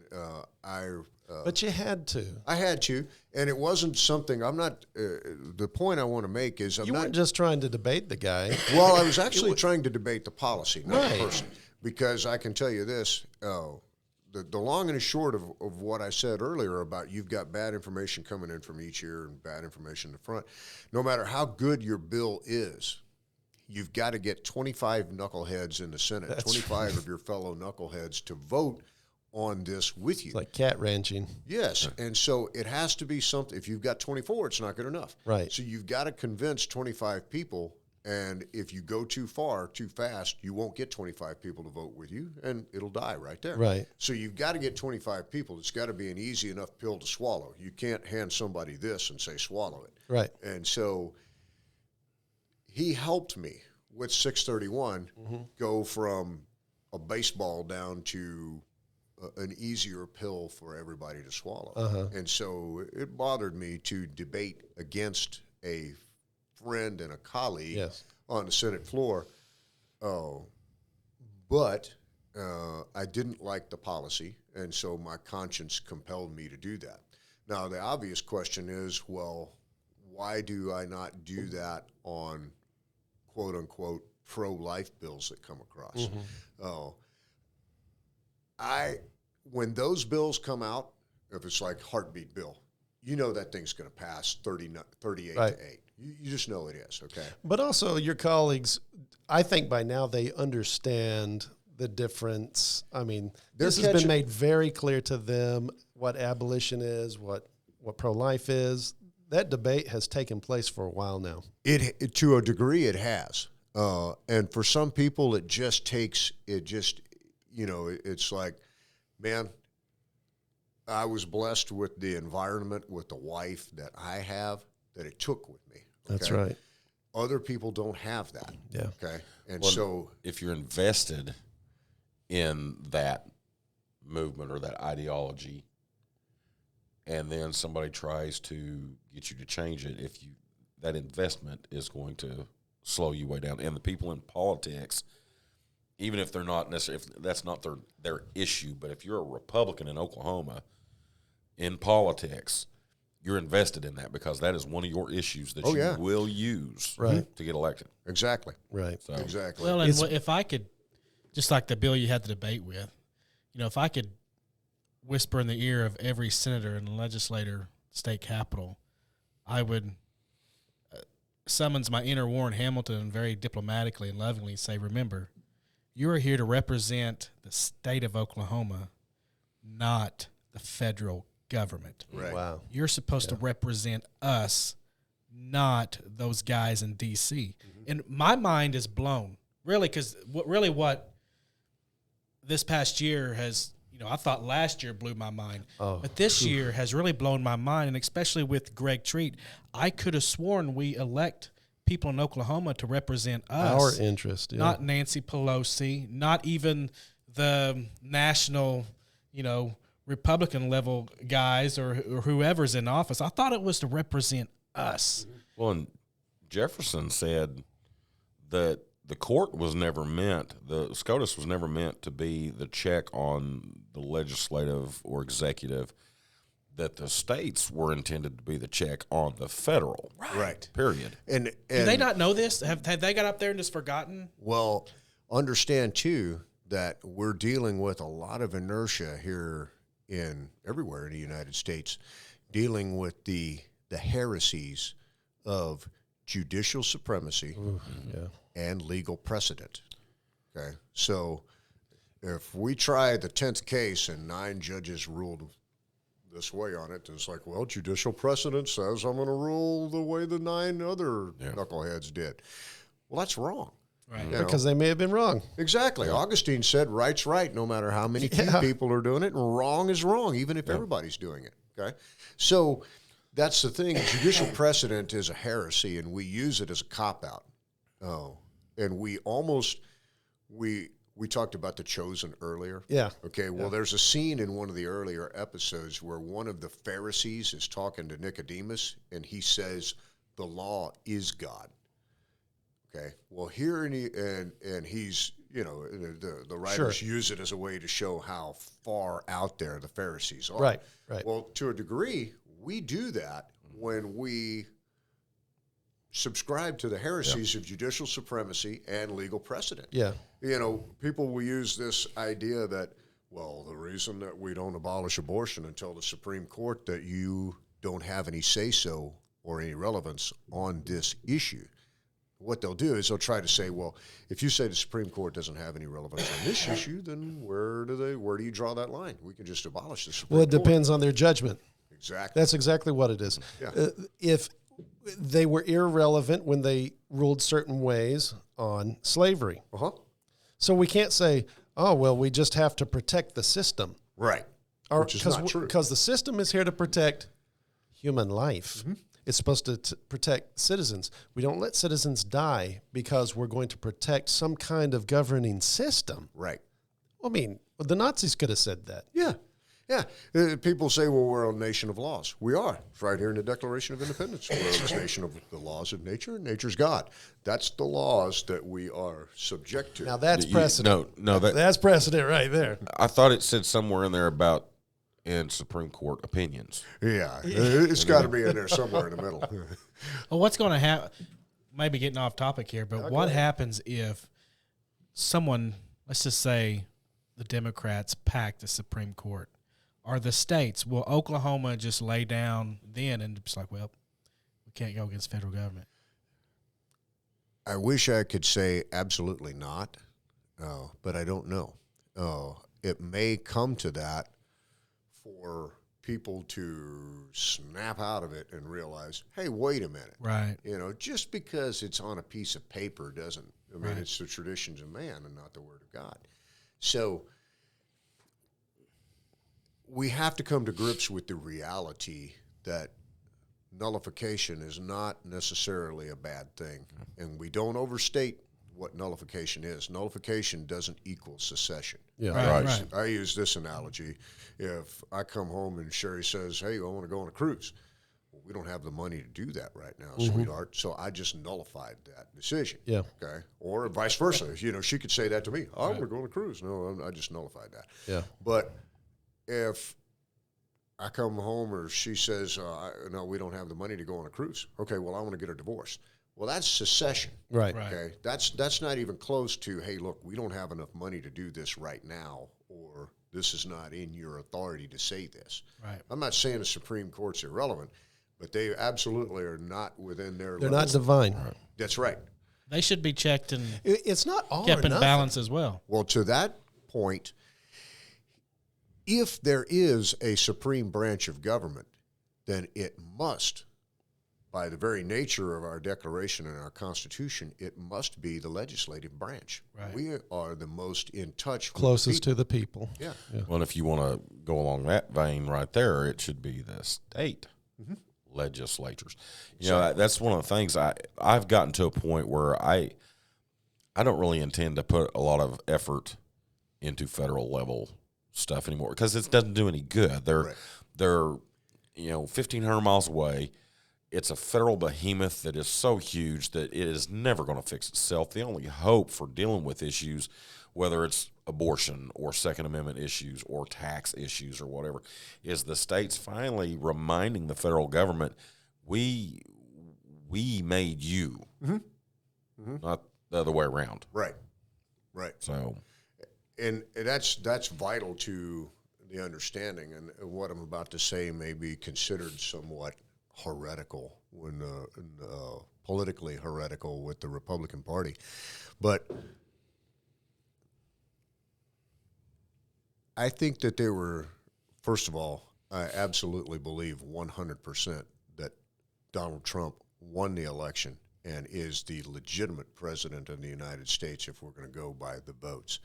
But you had to. I had to, and it wasn't something. I'm not. The point I want to make is You weren't just trying to debate the guy. Well, I was actually trying to debate the policy, not Right. the person, because I can tell you this: the long and the short of what I said earlier about you've got bad information coming in from each ear and bad information in the front. No matter how good your bill is, you've got to get 25 knuckleheads in the Senate, 25 of your fellow knuckleheads to vote on this with you. It's like cat ranching. Yes, and so it has to be something. If you've got 24, it's not good enough. Right. So you've got to convince 25 people, and if you go too far, too fast, you won't get 25 people to vote with you, and it'll die right there. Right. So you've got to get 25 people. It's got to be an easy enough pill to swallow. You can't hand somebody this and say swallow it. Right. And so he helped me with 631 go from a baseball down to an easier pill for everybody to swallow. And so it bothered me to debate against a friend and a colleague on the Senate floor. But I didn't like the policy, and so my conscience compelled me to do that. Now, the obvious question is, well, why do I not do that on quote-unquote pro-life bills that come across? When those bills come out, if it's like heartbeat bill, you know that thing's going to pass 38 Right. to 8. You just know it is, okay? But also your colleagues, I think by now they understand the difference. I mean, this has been made very clear to them what abolition is, what pro-life is. That debate has taken place for a while now. It to a degree, it has. And for some people, it's like, man, I was blessed with the environment, with the wife that I have, that it took with me. Okay? That's right. Other people don't have that. Yeah. Okay. And Well, so if you're invested in that movement or that ideology, and then somebody tries to get you to change it, that investment is going to slow you way down. And the people in politics, even if they're not necessarily, if that's not their issue, but if you're a Republican in Oklahoma in politics you're invested in that because that is one of your issues that you will use to get elected. Exactly. Right. So. Exactly. Well, and if I could, just like the bill you had the debate with, if I could whisper in the ear of every senator and legislator, state capitol, I would summons my inner Warren Hamilton very diplomatically and lovingly say, remember, you are here to represent the state of Oklahoma, not the federal government. Right. Wow. You're supposed to represent us, not those guys in D.C. And my mind is blown, really, because what this past year has, I thought last year blew my mind. But this year has really blown my mind, and especially with Greg Treat, I could have sworn we elect people in Oklahoma to represent us. Our interest, not Nancy Pelosi, not even the national, Republican level guys or whoever's in office. I thought it was to represent us. Well, and Jefferson said that the court was never meant, the SCOTUS was never meant to be the check on the legislative or executive, that the states were intended to be the check on the federal. Right. Period. And do they not know this? Have they got up there and just forgotten? Well, understand, too, that we're dealing with a lot of inertia here everywhere in the United States, dealing with the heresies of judicial supremacy and legal precedent. Okay, so if we try the 10th case and 9 judges ruled this way on it, it's like, well, judicial precedent says I'm going to rule the way the 9 other knuckleheads did. Well, that's wrong. Right. Because they may have been wrong. Exactly. Yeah. Augustine said right's right no matter how many people are doing it, and wrong is wrong even if everybody's doing it. Okay? So that's the thing. Judicial precedent is a heresy, and we use it as a cop-out. And we talked about The Chosen earlier. Yeah. Okay, well, there's a scene in one of the earlier episodes where one of the Pharisees is talking to Nicodemus, and he says, the law is God. Okay, well, here and he's, the writers use it as a way to show how far out there the Pharisees are. Right. Well, to a degree, we do that when we subscribe to the heresies of judicial supremacy and legal precedent. Yeah. People will use this idea that, well, the reason that we don't abolish abortion until the Supreme Court, that you don't have any say-so or any relevance on this issue. What they'll do is they'll try to say, well, if you say the Supreme Court doesn't have any relevance on this issue, then where do you draw that line? We can just abolish the Supreme Court. Well, it depends on their judgment. Exactly. That's exactly what it is. Yeah. If they were irrelevant when they ruled certain ways on slavery. So we can't say, oh, well, we just have to protect the system. Right. Which is not true. Because the system is here to protect human life. Mm-hmm. It's supposed to protect citizens. We don't let citizens die because we're going to protect some kind of governing system. Right. I mean, the Nazis could have said that. Yeah. Yeah. People say, well, we're a nation of laws. We are. It's right here in the Declaration of Independence. We're a nation of the laws of nature, and nature's God. That's the laws that we are subject to. Now, that's precedent. No, that's precedent right there. I thought it said somewhere in there about in Supreme Court opinions. Yeah. It's got to be in there somewhere in the middle. Well, what's going to happen, maybe getting off topic here, but what happens if someone, let's just say the Democrats pack the Supreme Court? Or the states, will Oklahoma just lay down then and just like, well, we can't go against the federal government? I wish I could say absolutely not, but I don't know. It may come to that for people to snap out of it and realize, hey, wait a minute. Right. Just because it's on a piece of paper doesn't, it's the traditions of man and not the word of God. So we have to come to grips with the reality that nullification is not necessarily a bad thing, and we don't overstate what nullification is. Nullification doesn't equal secession. Yeah, right. I use this analogy. If I come home and Sherry says, hey, I want to go on a cruise, well, we don't have the money to do that right now, sweetheart, so I just nullified that decision. Yeah. Okay? Or vice versa. She could say that to me. I want to go on a cruise. No, I just nullified that. Yeah. But if I come home or she says, no, we don't have the money to go on a cruise. Okay, well, I want to get a divorce. Well, that's secession. Right. Okay, that's not even close to, hey, look, we don't have enough money to do this right now, or this is not in your authority to say this. Right. I'm not saying the Supreme Court's irrelevant, but they absolutely are not within their They're levels. not divine. That's right. They should be checked and It's not all kept or in nothing. balance as well. Well, to that point, if there is a supreme branch of government, then it must, by the very nature of our Declaration and our Constitution, it must be the legislative branch. Right. We are the most in touch Closest with to the people. Yeah. Well, if you want to go along that vein right there, it should be the state legislatures. You know, that's one of the things I've gotten to a point where I don't really intend to put a lot of effort into federal level stuff anymore because it doesn't do any good. They're 1,500 miles away. It's a federal behemoth that is so huge that it is never going to fix itself. The only hope for dealing with issues, whether it's abortion or Second Amendment issues or tax issues or whatever, is the states finally reminding the federal government, we made you, not the other way around. Right. So, And that's vital to the understanding. And what I'm about to say may be considered somewhat heretical, politically heretical with the Republican Party. But I think that they were, first of all, I absolutely believe 100% that Donald Trump won the election and is the legitimate president of the United States if we're going to go by the votes.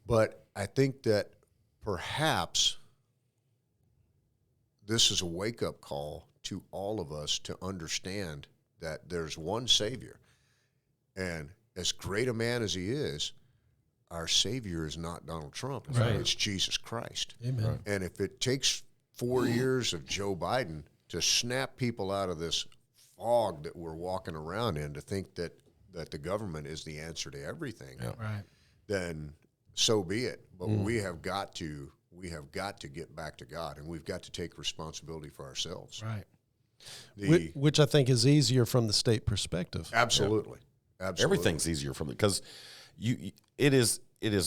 But I think that perhaps this is a wake-up call to all of us to understand that there's one Savior. And as great a man as he is, our Savior is not Donald Trump. Right. It's Jesus Christ. Amen. Right. And if it takes 4 years of Joe Biden to snap people out of this fog that we're walking around in to think that the government is the answer to everything, Right. then so be it. But we have got to get back to God, and we've got to take responsibility for ourselves. Right. Which I think is easier from the state perspective. Absolutely. everything's easier from it because it is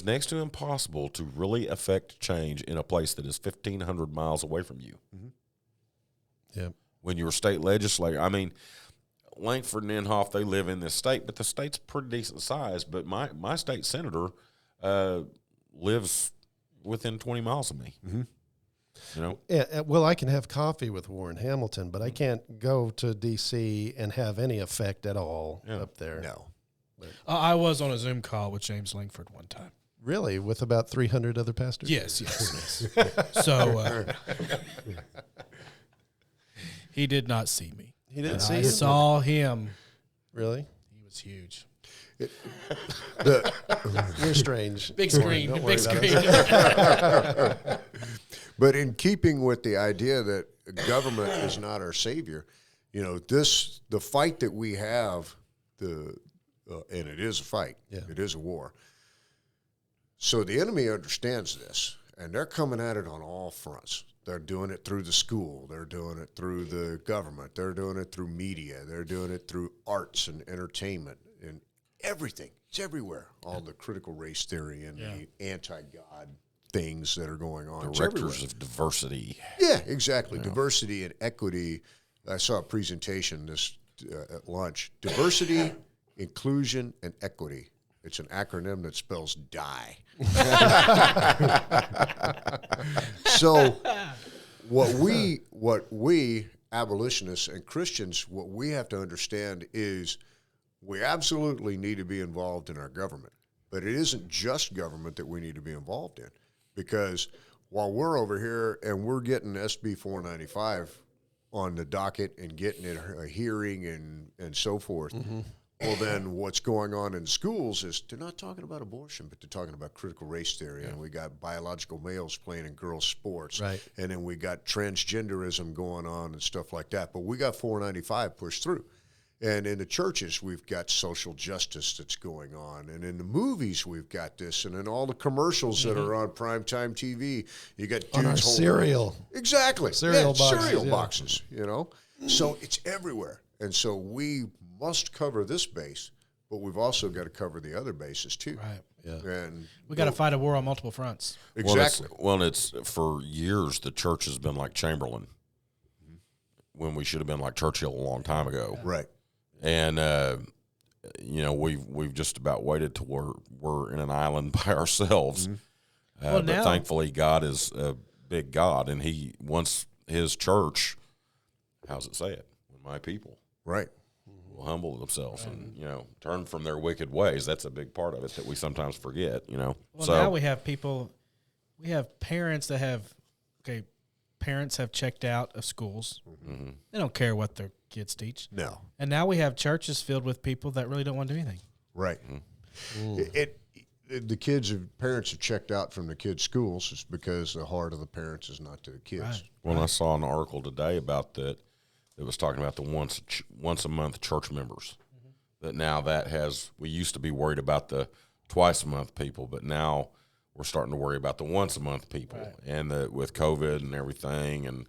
next to impossible to really affect change in a place that is 1,500 miles away from you. Mm-hmm. Yeah. When you're a state legislator, I mean, Langford and Inhofe, they live in this state, but the state's pretty decent size. But my state senator lives within 20 miles of me. Mm-hmm. You know? Yeah, well, I can have coffee with Warren Hamilton, but I can't go to D.C. and have any effect at all up there. No. I was on a Zoom call with James Langford one time. Really? With about 300 other pastors? Yes. So he did not see me. He didn't And see I you? saw him. Really? He was huge. You're strange. Big screen. Don't worry Big about screen. But in keeping with the idea that government is not our savior, the fight that we have, and it is a fight, it is a war. So the enemy understands this, and they're coming at it on all fronts. They're doing it through the school. They're doing it through the government. They're doing it through media. They're doing it through arts and entertainment and everything. It's everywhere. All the critical race theory and the anti-God things that are going on. Directors of diversity. Yeah, exactly. Yeah. Diversity and equity. I saw a presentation at lunch. Diversity, inclusion, and equity. It's an acronym that spells DIE. So what we abolitionists and Christians, what we have to understand is we absolutely need to be involved in our government. But it isn't just government that we need to be involved in. Because while we're over here and we're getting SB 495 on the docket and getting it a hearing and so forth, well, then what's going on in schools is they're not talking about abortion, but they're talking about critical race theory. And we got biological males playing in girls' sports. Right. And then we got transgenderism going on and stuff like that. But we got 495 pushed through. And in the churches, we've got social justice that's going on. And in the movies, we've got this. And in all the commercials that are on primetime TV, you got dudes on our cereal. Exactly. Cereal boxes. Cereal boxes, you know. So it's everywhere. And so we must cover this base, but we've also got to cover the other bases too. Right. Yeah. And we got to fight a war on multiple fronts. Exactly. Well, it's for years the church has been like Chamberlain when we should have been like Churchill a long time ago. Right. And we've just about waited till we're in an island by ourselves. But thankfully, God is a big God, and He wants His church. How's it say it? My people, right, will humble themselves and turn from their wicked ways. That's a big part of it that we sometimes forget. Well, now we have parents that have parents have checked out of schools. Mm-hmm. They don't care what their kids teach. No. And now we have churches filled with people that really don't want to do anything. Right. The parents have checked out from the kids' schools is because the heart of the parents is not to the kids. Right. Well, I saw an article today about that. It was talking about the once a month church members. Mm-hmm. That now we used to be worried about the twice a month people, but now we're starting to worry about the once a month people. Right. And with COVID and everything. And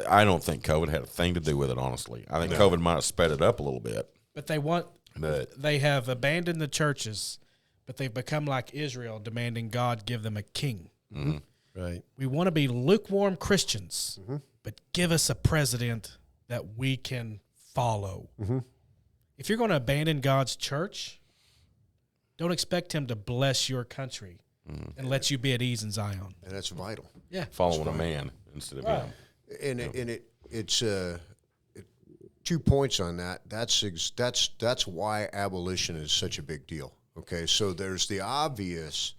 I don't think COVID had a thing to do with it, honestly. I think COVID might have sped it up a little bit. But they have abandoned the churches, but they've become like Israel, demanding God give them a king. Mm-hmm. Right. We want to be lukewarm Christians, but give us a president that we can follow. Mm-hmm. If you're going to abandon God's church, don't expect Him to bless your country and let you be at ease in Zion. And that's vital. Yeah, following a man instead of him. And it's 2 points on that. That's why abolition is such a big deal. Okay, so there's the obvious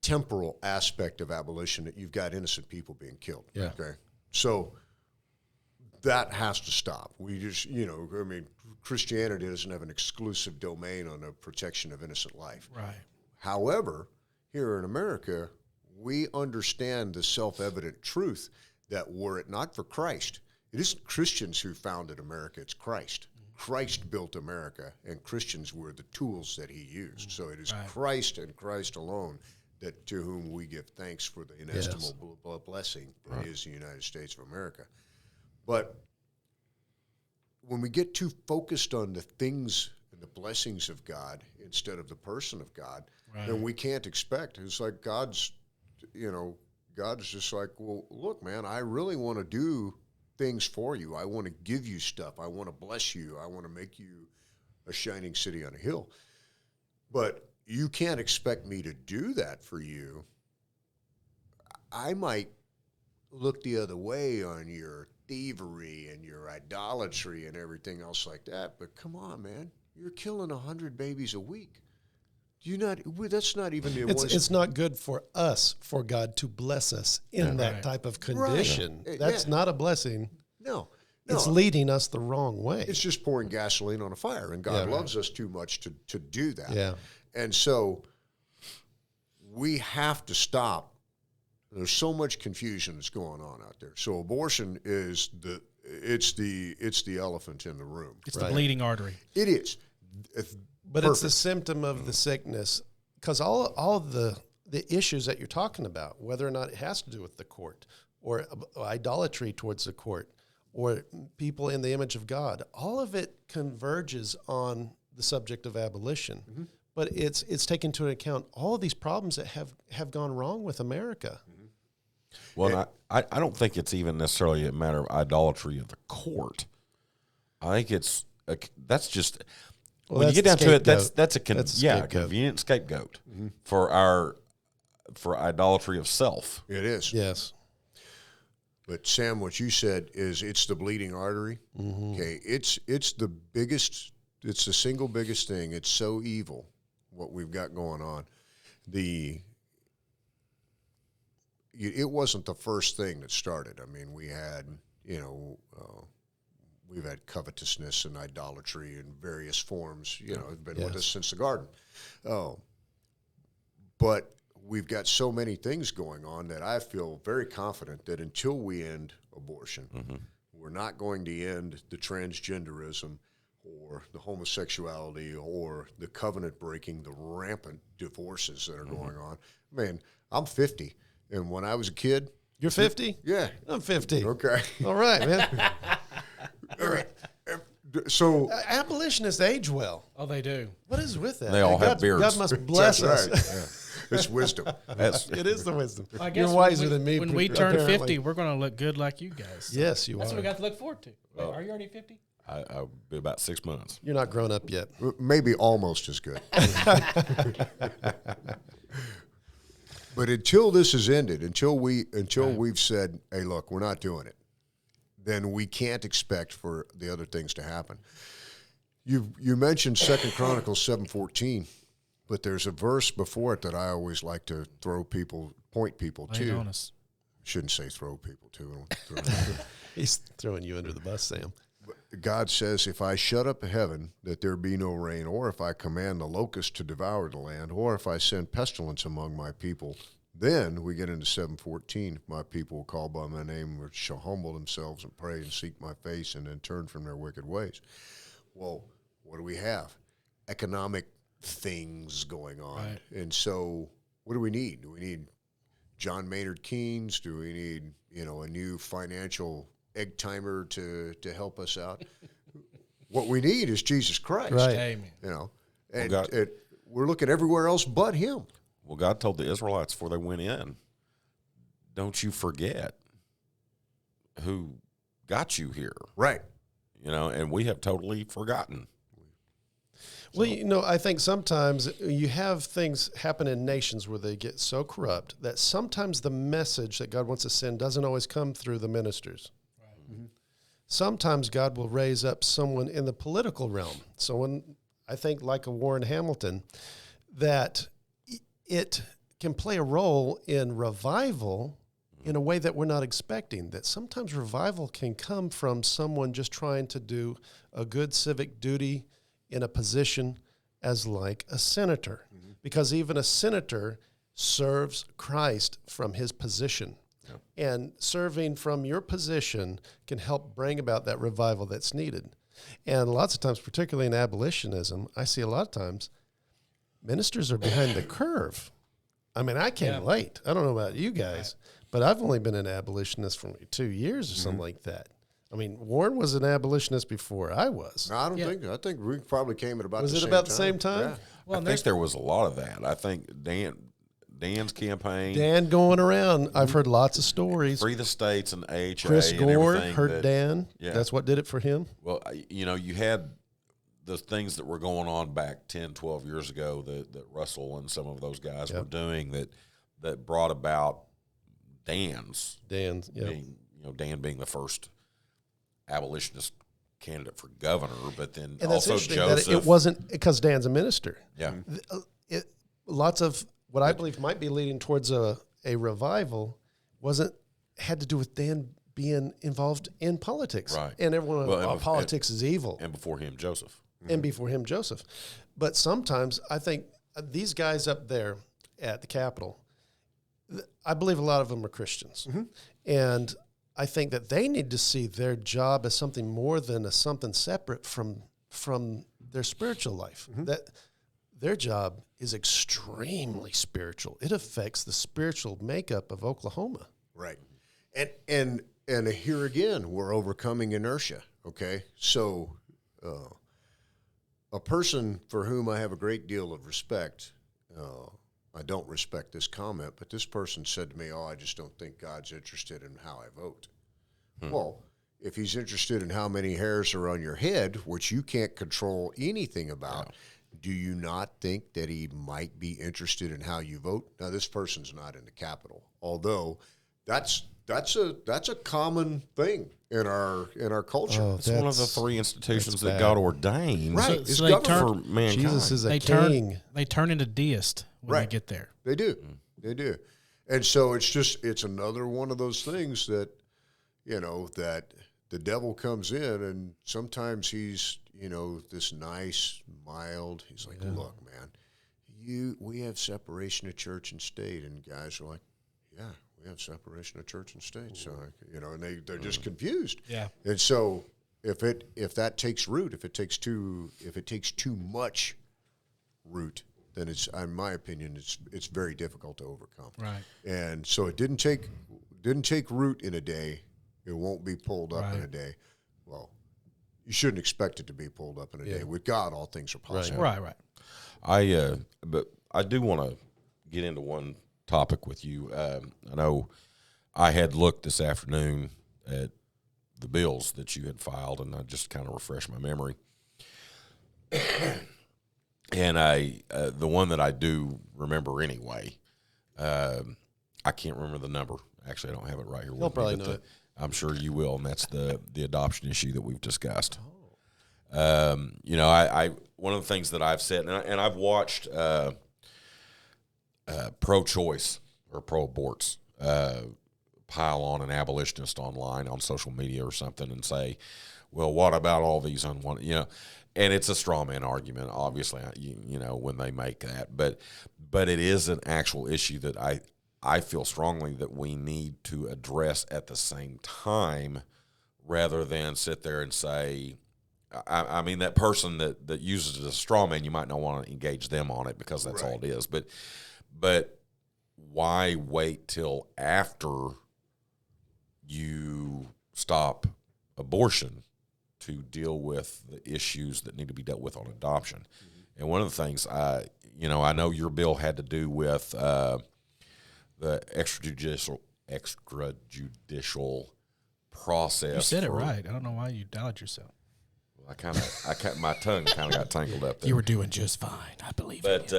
temporal aspect of abolition that you've got innocent people being killed. Yeah. Okay, so that has to stop. We just, Christianity doesn't have an exclusive domain on the protection of innocent life. Right. However, here in America, we understand the self-evident truth that were it not for Christ, it isn't Christians who founded America, it's Christ. Christ built America, and Christians were the tools that He used. So it is Christ and Christ alone to whom we give thanks for the inestimable blessing that is the United States of America. But when we get too focused on the things and the blessings of God instead of the person of God, then we can't expect. It's like God's just like, well, look, man, I really want to do things for you. I want to give you stuff. I want to bless you. I want to make you a shining city on a hill. But you can't expect me to do that for you. I might look the other way on your thievery and your idolatry and everything else like that. But come on, man, you're killing 100 babies a week. That's not even the it's not good for us for God to bless us in that type of condition. Right. That's not a blessing. No. It's leading us the wrong way. It's just pouring gasoline on a fire, and God loves us too much to do that. Yeah. And so we have to stop. There's so much confusion that's going on out there. So abortion is the elephant in the room. It's the bleeding artery. It is. But it's a symptom of the sickness, because all the issues that you're talking about, whether or not it has to do with the court or idolatry towards the court or people in the image of God, all of it converges on the subject of abolition. Mm-hmm. But it's taken into account all of these problems that have gone wrong with America. Mm-hmm. Well, I don't think it's even necessarily a matter of idolatry of the court. I think that's just... Well, when you get down to it, that's a convenient scapegoat for idolatry of self. It is. Yes. But Sam, what you said is it's the bleeding artery. Mm-hmm. Okay, it's the biggest. It's the single biggest thing. It's so evil what we've got going on. It wasn't the first thing that started. I mean, we had we've had covetousness and idolatry in various forms. It's been with us since the garden. But we've got so many things going on that I feel very confident that until we end abortion, We're not going to end the transgenderism or the homosexuality or the covenant breaking, the rampant divorces that are going on. Man, I'm 50, and when I was a kid. You're 50? Yeah. I'm 50. Okay. All right, man. All right. So Abolitionists age well. Oh, they do. What is with that? They all have beards. God must bless that's us. right. Yeah. It's wisdom. It is the wisdom. I guess You're wiser when than me. When we turn apparently. 50, we're going to look good like you guys. Yes, you That's are. what we got to look forward to. Wait, are you already 50? I'll be about 6 months. You're not grown up yet. Maybe almost as good. But until this is ended, until we've said, hey, look, we're not doing it, then we can't expect for the other things to happen. You mentioned 2 Chronicles 7:14, but there's a verse before it that I always like to point people Lay it to. on us. Shouldn't say throw people to. He's throwing you under the bus, Sam. God says, if I shut up heaven that there be no rain, or if I command the locust to devour the land, or if I send pestilence among my people, then we get into 7:14. If my people will call by my name, which shall humble themselves and pray and seek my face and then turn from their wicked ways. Well, what do we have? Economic things going on. Right. And so what do we need? Do we need John Maynard Keynes? Do we need, a new financial egg timer to help us out? What we need is Jesus Christ. Right. Amen. And we're looking everywhere else but him. Well, God told the Israelites before they went in, don't you forget who got you here. Right. And we have totally forgotten. Well, I think sometimes you have things happen in nations where they get so corrupt that sometimes the message that God wants to send doesn't always come through the ministers. Right. Mm-hmm. Sometimes God will raise up someone in the political realm, someone, I think, like a Warren Hamilton, that it can play a role in revival in a way that we're not expecting, that sometimes revival can come from someone just trying to do a good civic duty in a position as like a senator, because even a senator serves Christ from his position. Yep. And serving from your position can help bring about that revival that's needed. And lots of times, particularly in abolitionism, I see a lot of times ministers are behind the curve. I mean, I came late. I don't know about you guys, but I've only been an abolitionist for 2 years or something like that. I mean, Warren was an abolitionist before I was. No, I don't think. I think we probably came at about was the it same about time. the same time? Yeah. Well, I think there was a lot of that. I think Dan's campaign. Dan going around. I've heard lots of stories. Free the states and AHA Chris and Gore everything. heard Dan. Yeah. That's what did it for him. Well, you had the things that were going on back 10, 12 years ago that Russell and some of those guys were doing that brought about Dan's Dan being the first abolitionist candidate for governor, but then and that's also interesting Joseph. that it wasn't because Dan's a minister. Yeah. Lots of what I believe might be leading towards a revival had to do with Dan being involved in politics. Right. And everyone, politics is evil. And before him, Joseph. And before him, Joseph. But sometimes I think these guys up there at the Capitol, I believe a lot of them are Christians. Mm-hmm. And I think that they need to see their job as something more than something separate from their spiritual life. Mm-hmm. That their job is extremely spiritual. It affects the spiritual makeup of Oklahoma. Right. And here again, we're overcoming inertia, okay? So a person for whom I have a great deal of respect, I don't respect this comment, but this person said to me, I just don't think God's interested in how I vote. Well, if he's interested in how many hairs are on your head, which you can't control anything about, do you not think that he might be interested in how you vote? Now, this person's not in the Capitol, although that's a common thing in our culture. Oh, It's one of the three institutions that God ordained. Right. It's they government for mankind. Jesus is a They king. turn into deist when they get there. They do. They do. And so it's another one of those things that, that the devil comes in, and sometimes he's, this nice, mild, he's like, look, man, we have separation of church and state. And guys are like, yeah, we have separation of church and state. So, and they're just confused. Yeah. And so if that takes root, if it takes too much root, then it's, in my opinion, it's very difficult to overcome. Right. And so it didn't take root in a day. It won't be pulled up in a day. Well, you shouldn't expect it to be pulled up in a day. With God, all things are possible. Right. But I do want to get into one topic with you. I know I had looked this afternoon at the bills that you had filed, and I just kind of refreshed my memory. And the one that I do remember anyway, I can't remember the number. Actually, I don't have it right here. You'll probably know it. I'm sure you will, and that's the adoption issue that we've discussed. Oh. I one of the things that I've said, and I've watched pro-choice or pro-aborts pile on an abolitionist online on social media or something and say, well, what about all these unwanted, and it's a straw man argument, obviously, when they make that, but it is an actual issue that I feel strongly that we need to address at the same time, rather than sit there and say, I mean, that person that uses it as a straw man, you might not want to engage them on it because that's all it is. But why wait till after you stop abortion to deal with the issues that need to be dealt with on adoption? Mm-hmm. And one of the things I know your bill had to do with the extrajudicial process. You said it right. I don't know why you doubted yourself. My tongue kind of got tangled up there. You were doing just fine, I believe. But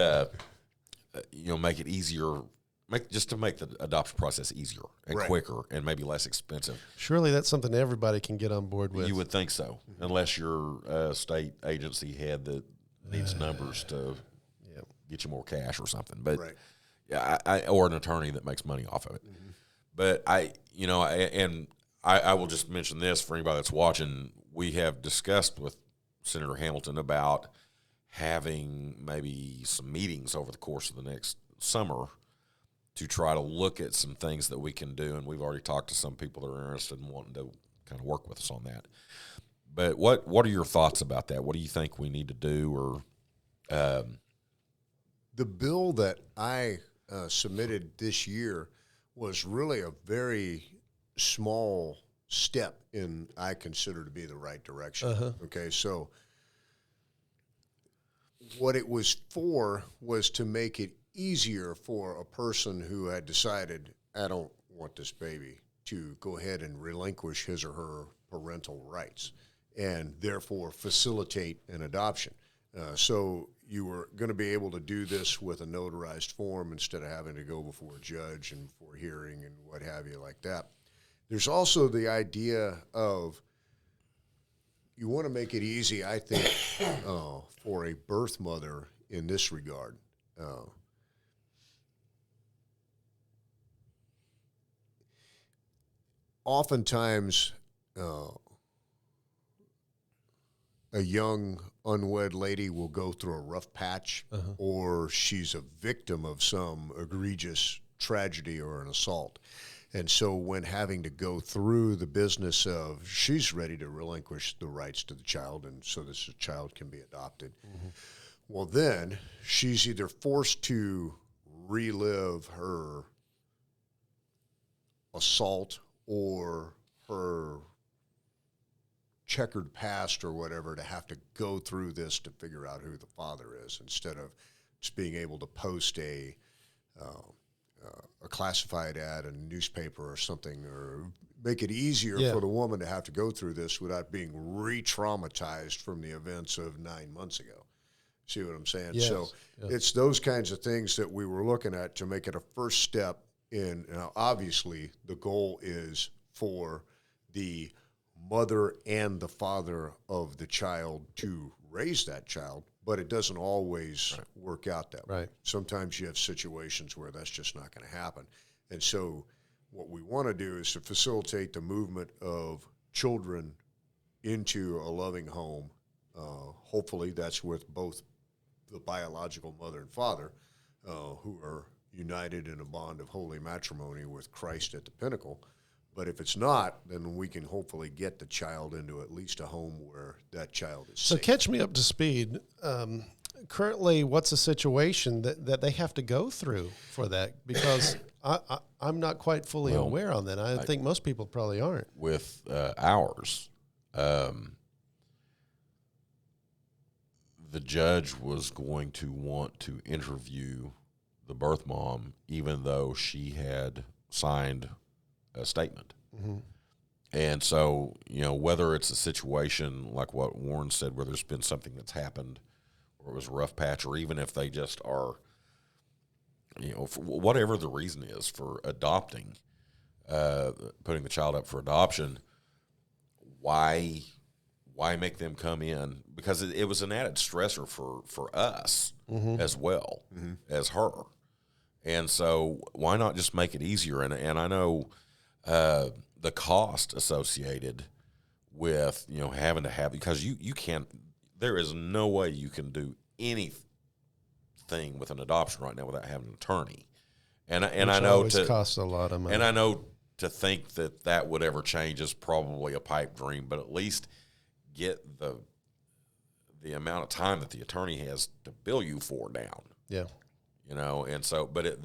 make it easier, make the adoption process easier and quicker and maybe less expensive. Surely that's something everybody can get on board with. You would think so, unless you're a state agency head that needs numbers to get you more cash or something. But or an attorney that makes money off of it. Mm-hmm. But I will just mention this for anybody that's watching. We have discussed with Senator Hamilton about having maybe some meetings over the course of the next summer to try to look at some things that we can do. And we've already talked to some people that are interested in wanting to kind of work with us on that. But what are your thoughts about that? What do you think we need to do? Or the bill that I submitted this year was really a very small step in, I consider, to be the right direction. Uh-huh. Okay, so what it was for was to make it easier for a person who had decided, I don't want this baby, to go ahead and relinquish his or her parental rights and therefore facilitate an adoption. So you were going to be able to do this with a notarized form instead of having to go before a judge and before hearing and what have you like that. There's also the idea of, you want to make it easy, I think, for a birth mother in this regard. Oftentimes, a young unwed lady will go through a rough patch, or she's a victim of some egregious tragedy or an assault. And so when having to go through the business of, she's ready to relinquish the rights to the child, and so this child can be adopted, well, then she's either forced to relive her assault or her checkered past or whatever, to have to go through this to figure out who the father is, instead of just being able to post a classified ad in a newspaper or something, or make it easier for the woman to have to go through this without being re-traumatized from the events of 9 months ago. See what I'm saying? Yes. So it's those kinds of things that we were looking at to make it a first step in. Now, obviously, the goal is for the mother and the father of the child to raise that child, but it doesn't always work out that way. Sometimes you have situations where that's just not going to happen. And so what we want to do is to facilitate the movement of children into a loving home. Hopefully that's with both the biological mother and father, who are united in a bond of holy matrimony with Christ at the pinnacle. But if it's not, then we can hopefully get the child into at least a home where that child is So safe. catch me up to speed. Currently, what's the situation that they have to go through for that? Because I'm not quite fully aware on that. I think most people probably aren't. With ours, the judge was going to want to interview the birth mom, even though she had signed a statement. Mm-hmm. And so, whether it's a situation like what Warren said, where there's been something that's happened, or it was a rough patch, or even if they just are, for whatever the reason is for adopting, putting the child up for adoption, why make them come in? Because it was an added stressor for us as well as her. And so why not just make it easier? And I know the cost associated with, having to have, because you can't, there is no way you can do anything with an adoption right now without having an attorney. And I know always costs a lot of money. And I know to think that would ever change is probably a pipe dream, but at least get the amount of time that the attorney has to bill you for down. Yeah. And so, but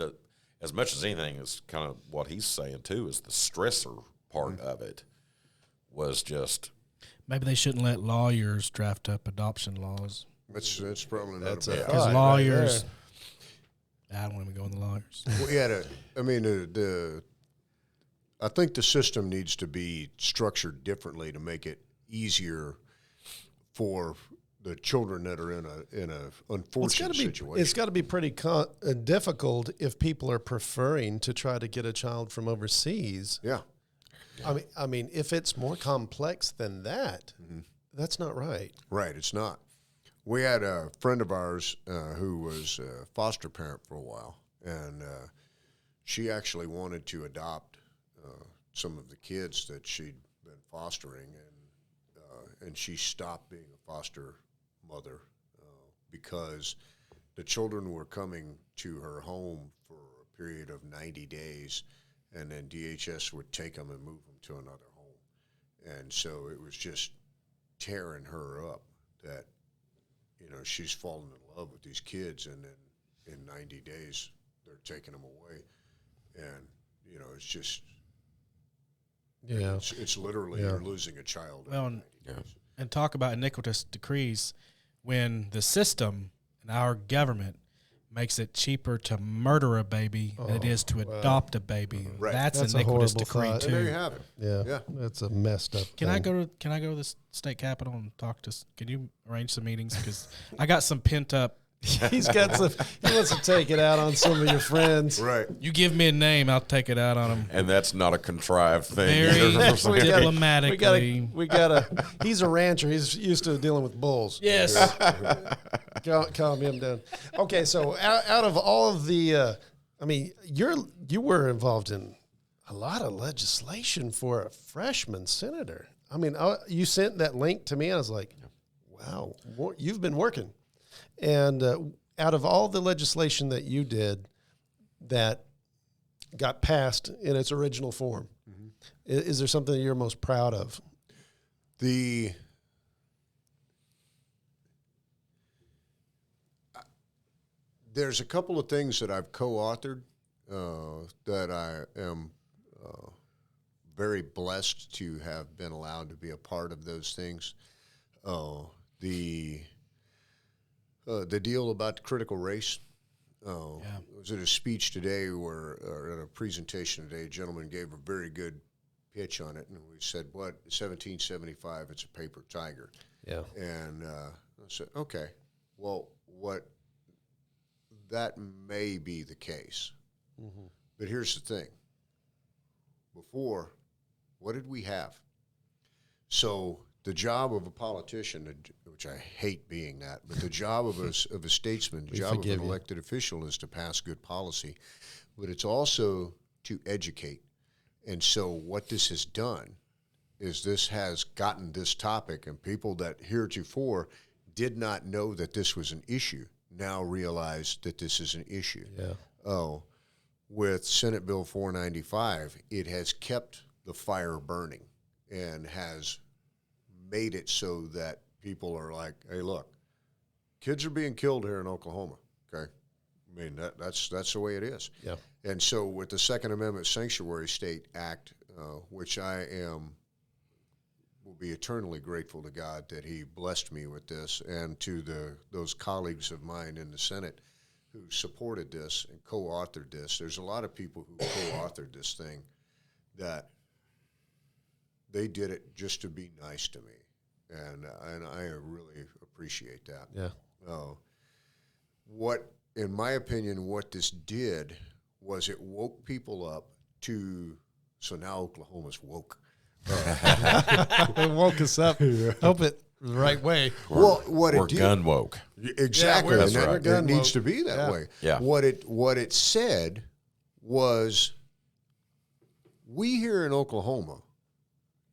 as much as anything is kind of what he's saying too, is the stressor part of it was just. Maybe they shouldn't let lawyers draft up adoption laws. That's probably not a bad Because idea. lawyers, I don't want to go in the lawyers. I think the system needs to be structured differently to make it easier for the children that are in a unfortunate situation. It's got to be pretty difficult if people are preferring to try to get a child from overseas. Yeah. I mean, if it's more complex than that, that's not right. Right, it's not. We had a friend of ours who was a foster parent for a while, and she actually wanted to adopt some of the kids that she'd been fostering, and she stopped being a foster mother because the children were coming to her home for a period of 90 days, and then DHS would take them and move them to another home. And so it was just tearing her up that, she's fallen in love with these kids, and then in 90 days they're taking them away. And, it's just, it's literally you're losing a child. Well, and talk about iniquitous decrees when the system and our government makes it cheaper to murder a baby than it is to adopt a baby. Right. That's a iniquitous horrible decree thought. too. And there you have it. Yeah. That's a messed up Can thing. I go to the state capitol and talk to? Can you arrange some meetings? Because I got some pent up. He wants to take it out on some of your friends. Right. You give me a name, I'll take it out on them. And that's not a contrived thing. Very either. diplomatically. We gotta. He's a rancher. He's used to dealing with bulls. Yes. Calm him down. Okay, so out of all of the, you were involved in a lot of legislation for a freshman senator. I mean, you sent that link to me, and I was like, wow, you've been working. And out of all the legislation that you did that got passed in its original form, is there something that you're most proud of? There's a couple of things that I've co-authored that I am very blessed to have been allowed to be a part of those things. The deal about the critical race. It was at a speech today or at a presentation today, a gentleman gave a very good pitch on it, and we said, 1775, it's a paper tiger. Yeah. And I said, okay, well, that may be the case. Mm-hmm. But here's the thing. Before, what did we have? So the job of a politician, which I hate being that, but the job of a statesman, the job of an elected official is to pass good policy, but it's also to educate. And so what this has done is this has gotten this topic, and people that heretofore did not know that this was an issue now realize that this is an issue. Yeah. with Senate Bill 495, it has kept the fire burning and has made it so that people are like, hey, look, kids are being killed here in Oklahoma, okay? I mean, that's the way it is. Yeah. And so with the Second Amendment Sanctuary State Act, which will be eternally grateful to God that he blessed me with this, and to those colleagues of mine in the Senate who supported this and co-authored this. There's a lot of people who co-authored this thing that they did it just to be nice to me, and I really appreciate that. Yeah. What, in my opinion, what this did was it woke people up to. So now Oklahoma's woke. It woke us up. Hope it the right way. We're gun woke. Exactly. Yeah, and we're it gun needs woke. to be that way. Yeah. What it said was, we here in Oklahoma,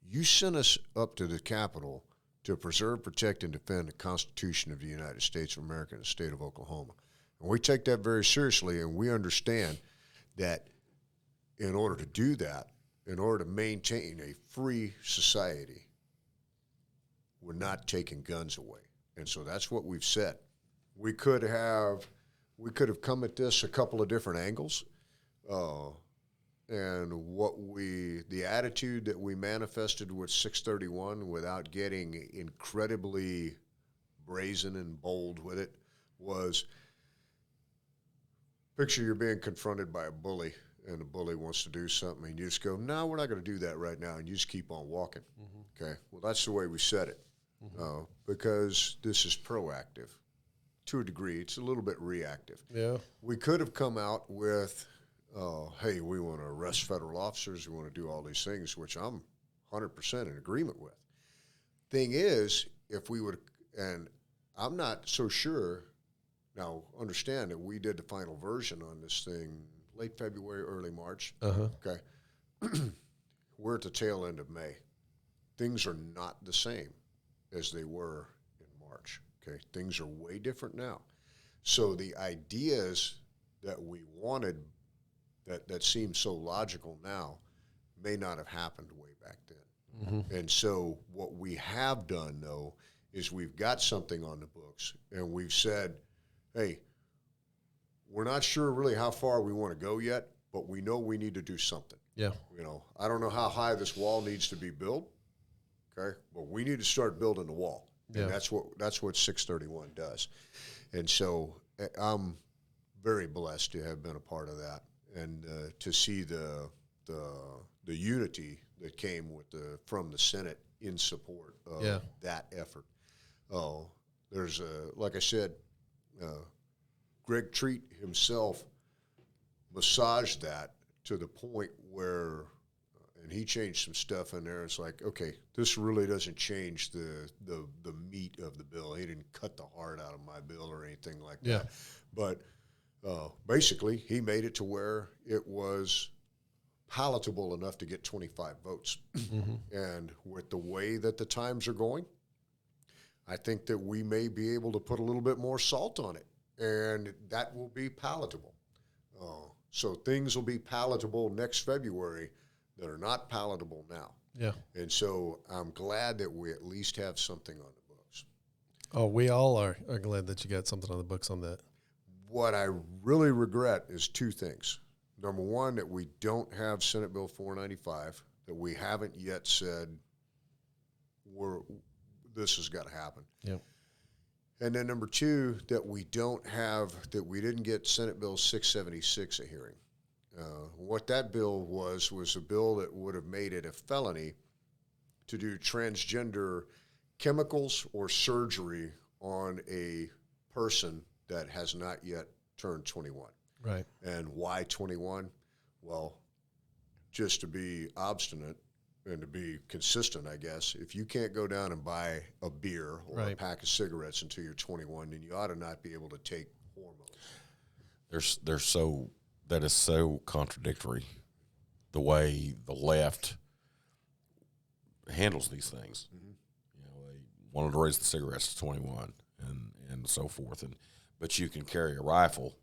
you sent us up to the Capitol to preserve, protect, and defend the Constitution of the United States of America and the state of Oklahoma. And we take that very seriously, and we understand that in order to do that, in order to maintain a free society, we're not taking guns away. And so that's what we've said. We could have come at this a couple of different angles. And the attitude that we manifested with 631 without getting incredibly brazen and bold with it was, picture you're being confronted by a bully, and the bully wants to do something, and you just go, no, we're not going to do that right now, and you just keep on walking. Mm-hmm. Okay? Well, that's the way we said it, because this is proactive. To a degree, it's a little bit reactive. Yeah. We could have come out with, hey, we want to arrest federal officers, we want to do all these things, which I'm 100% in agreement with. Thing is, if we would, and I'm not so sure, now understand that we did the final version on this thing late February, early March. Okay. We're at the tail end of May. Things are not the same as they were in March. Okay. Things are way different now. So the ideas that we wanted that seem so logical now may not have happened way back then. Mm-hmm. And so what we have done, though, is we've got something on the books, and we've said, hey, we're not sure really how far we want to go yet, but we know we need to do something. Yeah. You know, I don't know how high this wall needs to be built, okay, but we need to start building the wall. Yeah. And that's what 631 does. And so I'm very blessed to have been a part of that, and to see the unity that came from the Senate in support of that effort. There's like I said, Greg Treat himself massaged that to the point where, and he changed some stuff in there. It's like, okay, this really doesn't change the meat of the bill. He didn't cut the heart out of my bill or anything like that. But basically, he made it to where it was palatable enough to get 25 votes. Mm-hmm. And with the way that the times are going, I think that we may be able to put a little bit more salt on it, and that will be palatable. So things will be palatable next February that are not palatable now. Yeah. And so I'm glad that we at least have something on the books. Oh, we all are glad that you got something on the books on that. What I really regret is two things. Number one, that we don't have Senate Bill 495, that we haven't yet said this has got to happen. Yep. And then number two, that we didn't get Senate Bill 676 a hearing. What that bill was a bill that would have made it a felony to do transgender chemicals or surgery on a person that has not yet turned 21. Right. And why 21? Well, just to be obstinate and to be consistent, I guess. If you can't go down and buy a beer or a pack of cigarettes until you're 21, then you ought to not be able to take hormones. That is so contradictory, the way the left handles these things. Mm-hmm. You know, they wanted to raise the cigarettes to 21 and so forth, but you can carry a rifle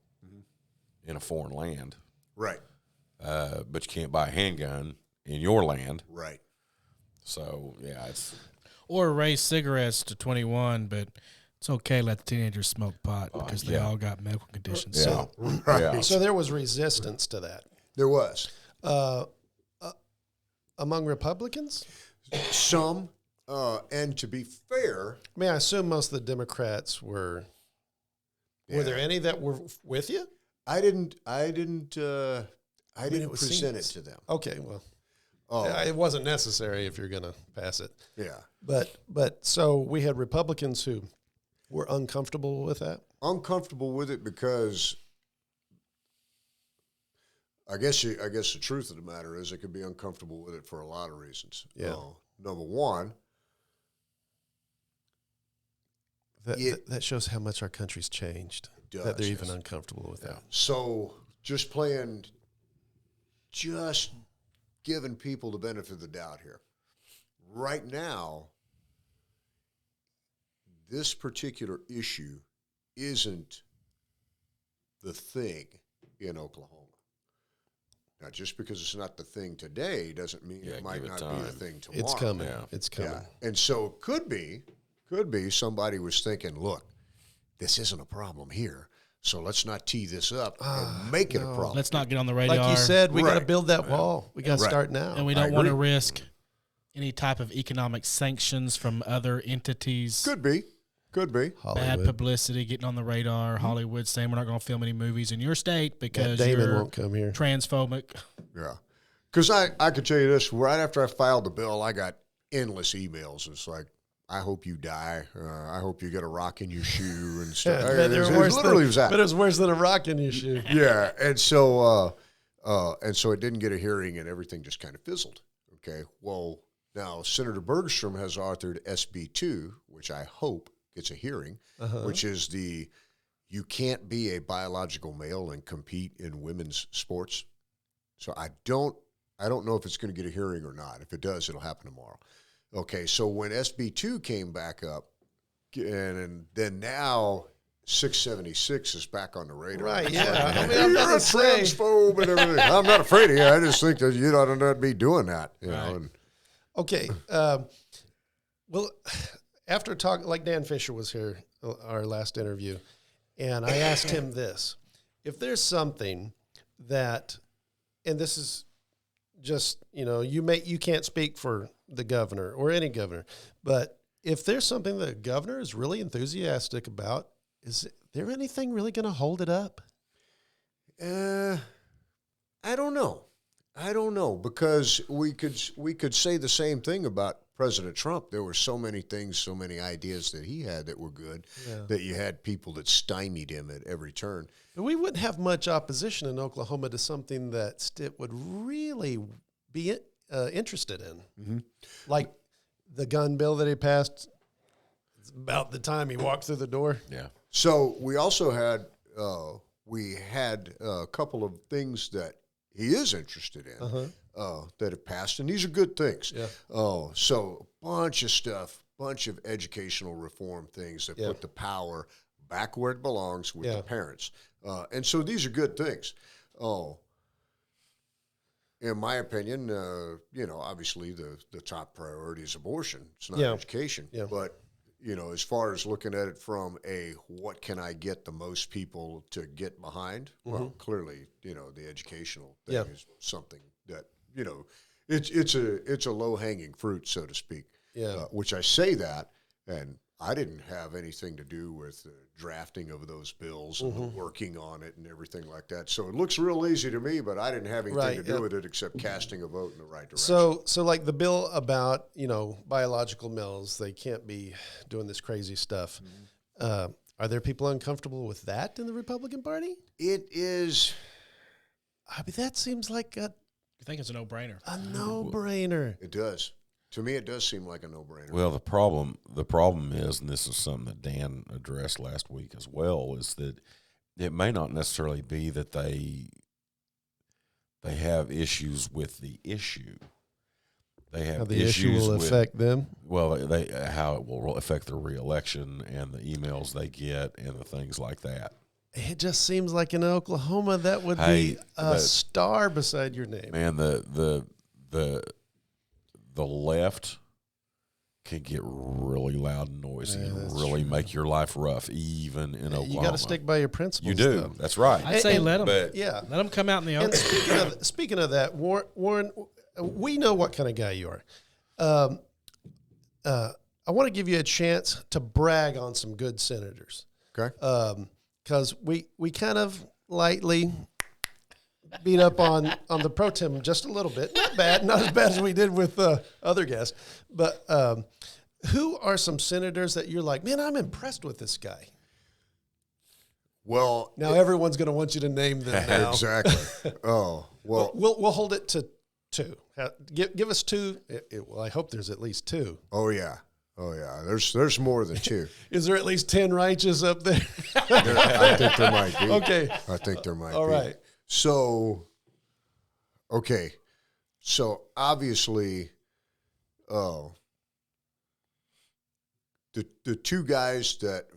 in a foreign land Right. But you can't buy a handgun in your land. Right. So, yeah, it's... Or raise cigarettes to 21, but it's okay to let the teenagers smoke pot because they all got medical conditions. Yeah. Right. So there was resistance to that. There was. Among Republicans? Some, and to be fair... I mean, I assume most of the Democrats were... Yeah. Were there any that were with you? I didn't present it to them. Okay, well... Oh, It wasn't necessary if you're going to pass it. yeah. But so we had Republicans who were uncomfortable with that? Uncomfortable with it because I guess the truth of the matter is they could be uncomfortable with it for a lot of reasons. Yeah. Number one, That shows how much our country's changed. Does, that they're yes. even uncomfortable with that. So just giving people the benefit of the doubt here. Right now, this particular issue isn't the thing in Oklahoma. Now, just because it's not the thing today doesn't mean it might not be the thing tomorrow. It's coming. Yeah. It's coming. Yeah. And so it could be somebody was thinking, look, this isn't a problem here, so let's not tee this up and make it a problem. Let's not get on the radar. Like you said, we got to Right. build that wall. We got to start now. And we don't want to risk any type of economic sanctions from other entities. Could be. Bad Hollywood. publicity, getting on the radar. Hollywood saying we're not going to film any movies in your state because Damon you're won't come here. transphobic. Yeah. Because I could tell you this, right after I filed the bill, I got endless emails. It's like, I hope you die. I hope you get a rock in your shoe and stuff. But It was worse than a rock in your shoe. Yeah, and so it didn't get a hearing, and everything just kind of fizzled. Okay, well, now Senator Bergstrom has authored SB 2, which I hope gets a hearing, which is you can't be a biological male and compete in women's sports. So I don't know if it's going to get a hearing or not. If it does, it'll happen tomorrow. Okay, so when SB 2 came back up, and then now 676 is back on the radar. Right, yeah. I mean, you're a transphobe and everything. I'm not afraid of you. I just think that you ought to not be doing that. You know. And, Okay. Well, after talking, like Dan Fisher was here, our last interview, and I asked him this. If there's something that, and this is just, you can't speak for the governor or any governor, but if there's something the governor is really enthusiastic about, is there anything really going to hold it up? I don't know, because we could say the same thing about President Trump. There were so many things, so many ideas that he had that were good, that you had people that stymied him at every turn. And we wouldn't have much opposition in Oklahoma to something that Stitt would really be interested in. Mm-hmm. Like the gun bill that he passed, it's about the time he walked through the door. Yeah. So we also had a couple of things that he is interested in that have passed, and these are good things. Yeah. So a bunch of stuff, bunch of educational reform things that put the power back where it belongs with the parents. And so these are good things. In my opinion, obviously the top priority is abortion. It's not education. Yeah. But, as far as looking at it from what can I get the most people to get behind? Well, clearly, the educational thing is something that, it's a low-hanging fruit, so to speak. Yeah. Which I say that, and I didn't have anything to do with the drafting of those bills and the working on it and everything like that. So it looks real easy to me, but I didn't have anything to do with it except casting a vote in the right direction. So like the bill about, biological males, they can't be doing this crazy stuff. Are there people uncomfortable with that in the Republican Party? It is. I mean, that seems like You think it's a no-brainer? a no-brainer. It does. To me, it does seem like a no-brainer. Well, the problem is, and this is something that Dan addressed last week as well, is that it may not necessarily be that they have issues with the issue. They have How the issues issue will with, affect them. well, how it will affect their reelection and the emails they get and the things like that. It just seems like in Oklahoma that would be a star beside your name. Man, the left can get really loud and noisy and really make your life rough, even in Oklahoma. You got to stick by your principles. You do. Though. That's right. I'd say let them. Let them come out in the open. And speaking of that, Warren, we know what kind of guy you are. I want to give you a chance to brag on some good senators. Okay. Because we kind of lightly beat up on the pro tem just a little bit. Not as bad as we did with other guests. But who are some senators that you're like, man, I'm impressed with this guy? Well, now everyone's going to want you to name them now. Exactly. Oh, well, we'll hold it to two. Give us two. Well, I hope there's at least two. Oh yeah. There's more than two. Is there at least 10 righteous up there? I think there might be. Okay. I think there might be. All right. So, okay. So obviously, the two guys that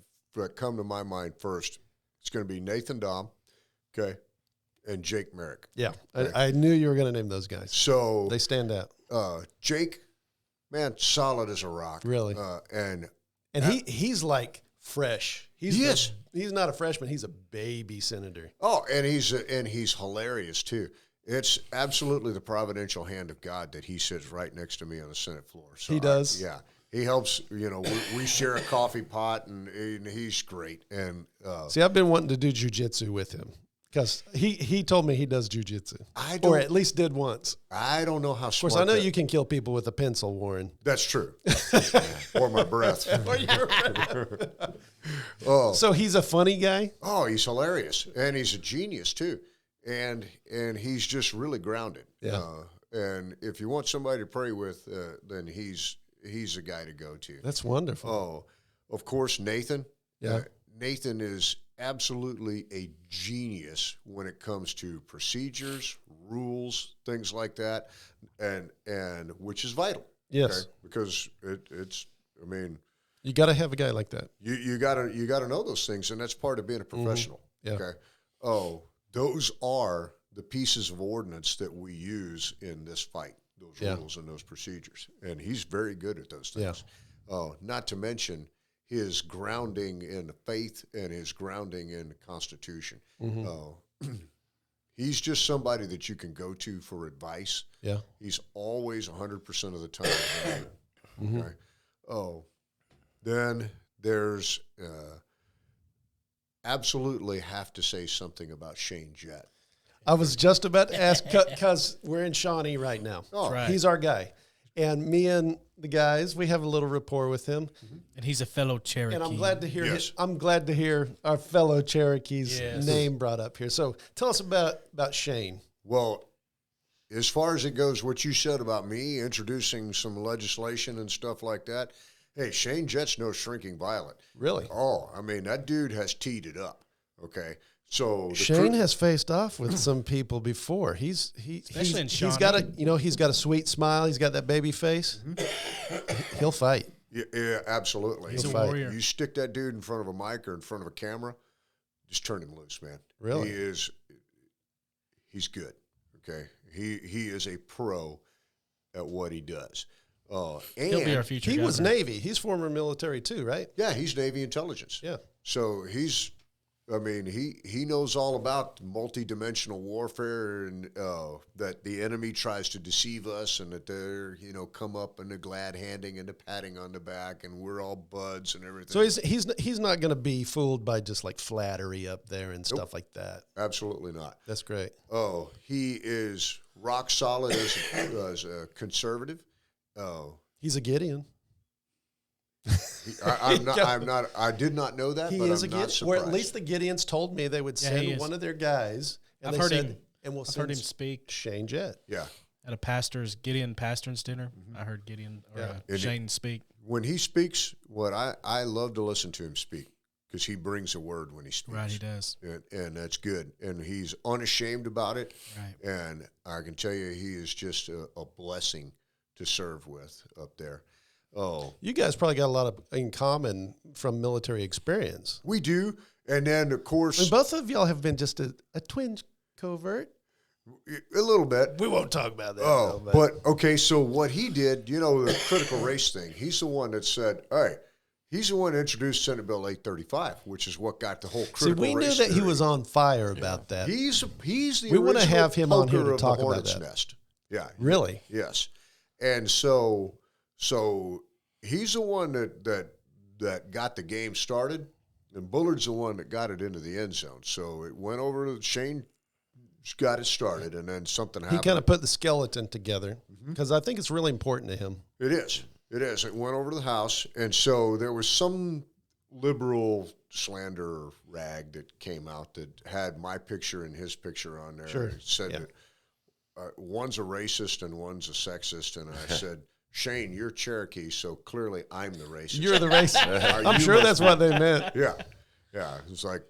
come to my mind first, it's going to be Nathan Dahm, okay, and Jake Merrick. Yeah, okay. I knew you were going to name those guys. So they stand out. Jake, man, solid as a rock. Really. And he's like fresh. He's not a freshman. He's a baby senator. Oh, and he's hilarious too. It's absolutely the providential hand of God that he sits right next to me on the Senate floor. So he does. Yeah. He helps, we share a coffee pot, and he's great. And see, I've been wanting to do jujitsu with him because he told me he does jujitsu, or at least did once. I don't know how. Of course, I know you can kill people with a pencil, Warren. That's true, or my breath. Or your breath. Oh, so he's a funny guy. Oh, he's hilarious, and he's a genius too, and he's just really grounded. Yeah. And if you want somebody to pray with, then he's a guy to go to. That's wonderful. Oh, of course, Nathan. Yeah. Nathan is absolutely a genius when it comes to procedures, rules, things like that, and which is vital. Yes. Okay? Because it's. I mean, you got to have a guy like that. You got to know those things, and that's part of being a professional. Mm-hmm. Yeah. Okay. Oh, those are the pieces of ordinance that we use in this fight. Those rules and those procedures. And he's very good at those things. Yeah. Not to mention his grounding in the faith and his grounding in the Constitution. Mm-hmm. He's just somebody that you can go to for advice. Yeah. He's always 100% of the time. Mm-hmm. Okay. Oh, then there's absolutely have to say something about Shane Jett. I was just about to ask because we're in Shawnee right now. Oh, right. He's our guy. And me and the guys, we have a little rapport with him. Mm-hmm. And he's a fellow Cherokee. And I'm glad to hear our fellow Cherokee's name brought up here. So tell us about Shane. Well, as far as it goes, what you said about me introducing some legislation and stuff like that, hey, Shane Jett's no shrinking violet. Really? Oh, I mean, that dude has teed it up, okay? So Shane has faced off with some people before. He's got a sweet smile. He's got that baby face. Mm-hmm. He'll fight. Yeah, absolutely. He's a warrior. You stick that dude in front of a mic or in front of a camera, just turn him loose, man. Really? He's good. Okay. He is a pro at what he does. And he'll be our future. He was Navy. He's former military too, right? Yeah, he's Navy intelligence. Yeah. So he knows all about multidimensional warfare and that the enemy tries to deceive us and that they're, come up and the glad handing and the patting on the back and we're all buds and everything. So he's not going to be fooled by just like flattery up there and stuff like that. Absolutely not. That's great. Oh, he is rock solid as a conservative. Oh, he's a Gideon. I did not know that, but I'm not surprised. Or at least the Gideons told me they would send one of their guys. And I've heard him speak. Shane Jett. Yeah. At a Gideon pastor's dinner. Mm-hmm. I heard Gideon or Shane speak. When he speaks, I love to listen to him speak because he brings a word when he speaks. Right, he does. And that's good. And he's unashamed about it. Right. And I can tell you he is just a blessing to serve with up there. Oh, you guys probably got a lot in common from military experience. We do, And then, of course... And both of y'all have been just a twinge covert. A little bit. We won't talk about that. Oh, but okay, so what he did, the critical race thing, he's the one that said, all right, he's the one that introduced Senate Bill 835, which is what got the whole critical race. See, we knew that theory. He was on fire about that. He's the we want to have him on here to of talk the about Hornet's that. Nest. Yeah. Really? Yes. And so he's the one that got the game started, and Bullard's the one that got it into the end zone. So it went over to Shane, got it started, and then something happened. He kind of put the skeleton together because I think it's really important to him. It is. It is. It went over to the House, and so there was some liberal slander rag that came out that had my picture and his picture on there. Sure. It said that one's a racist and one's a sexist, and I said, Shane, you're Cherokee, so clearly I'm the racist. You're the racist. I'm sure that's what they meant. Yeah. Yeah. It's like,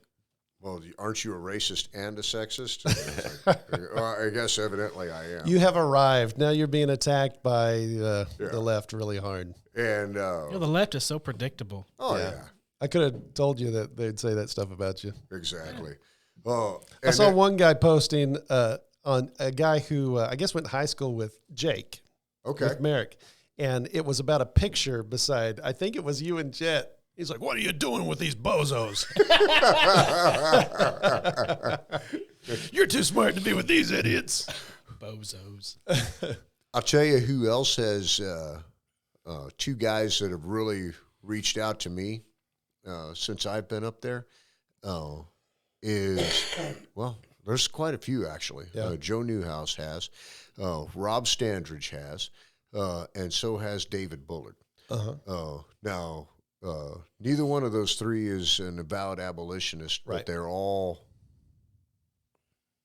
well, aren't you a racist and a sexist? And like, well, I guess evidently I am. You have arrived. Now you're being attacked by the left really hard. And the left is so predictable. Oh, yeah. I could have told you that they'd say that stuff about you. Exactly. Oh, I saw one guy posting on a guy who I guess went to high school with Jake. Okay. With Merrick. And it was about a picture beside, I think it was you and Jet. He's like, what are you doing with these bozos? You're too smart to be with these idiots. Bozos. I'll tell you who else has two guys that have really reached out to me since I've been up there there's quite a few actually. Yeah. Joe Newhouse has, Rob Standridge has, and so has David Bullard. Now, neither one of those three is an avowed abolitionist, but they're all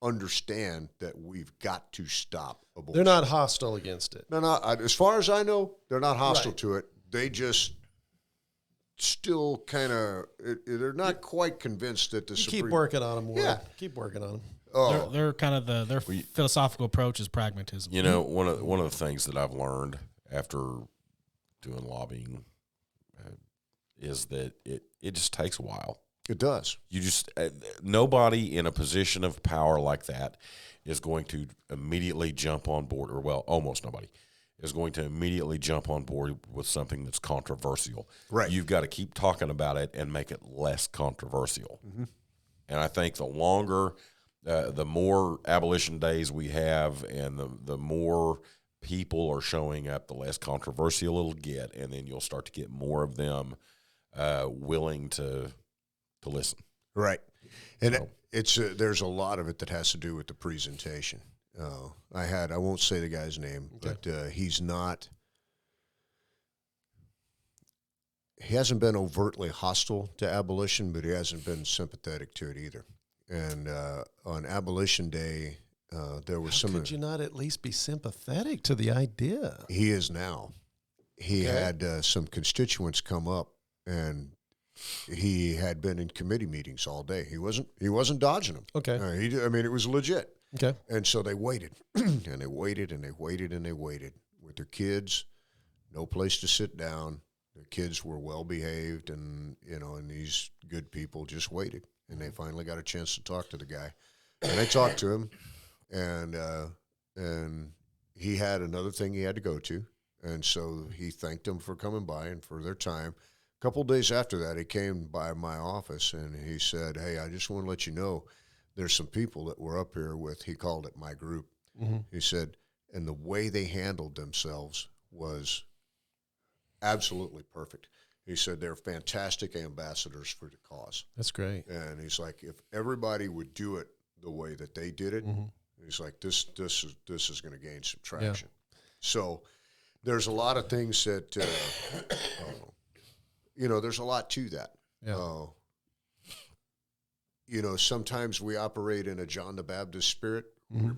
understand that we've got to stop abortion. They're not hostile against it. No, not as far as I know, they're not hostile to it. They just still kind of they're not quite convinced that the Supreme. Keep working on them. Warren. Yeah, keep working on them. Oh, They're kind of their philosophical approach is pragmatism. One of the things that I've learned after doing lobbying is that it just takes a while. it does. You just nobody in a position of power like that is going to immediately jump on board, or well, almost nobody is going to immediately jump on board with something that's controversial. Right. You've got to keep talking about it and make it less controversial. And I think the longer, the more abolition days we have, and the more people are showing up, the less controversial it'll get, and then you'll start to get more of them willing to listen. Right. And it's there's a lot of it that has to do with the presentation. I won't say the guy's name, but he hasn't been overtly hostile to abolition, but he hasn't been sympathetic to it either. And on Abolition Day, there was some. Could you not at least be sympathetic to the idea? He is now. He had some constituents come up, and he had been in committee meetings all day. He wasn't dodging them. Okay. It was legit. Okay. And so they waited, and they waited, and they waited, and they waited with their kids. No place to sit down. The kids were well behaved, and and these good people just waited, and they finally got a chance to talk to the guy, and they talked to him, and he had another thing he had to go to, and so he thanked them for coming by and for their time. A couple of days after that, he came by my office, and he said, "Hey, I just want to let you know, there's some people that were up here with," he called it my group. He said, and the way they handled themselves was absolutely perfect. He said they're fantastic ambassadors for the cause. That's great. And he's like, if everybody would do it the way that they did it, he's like, this is going to gain some traction. So there's a lot of things that, there's a lot to that. Sometimes we operate in a John the Baptist spirit.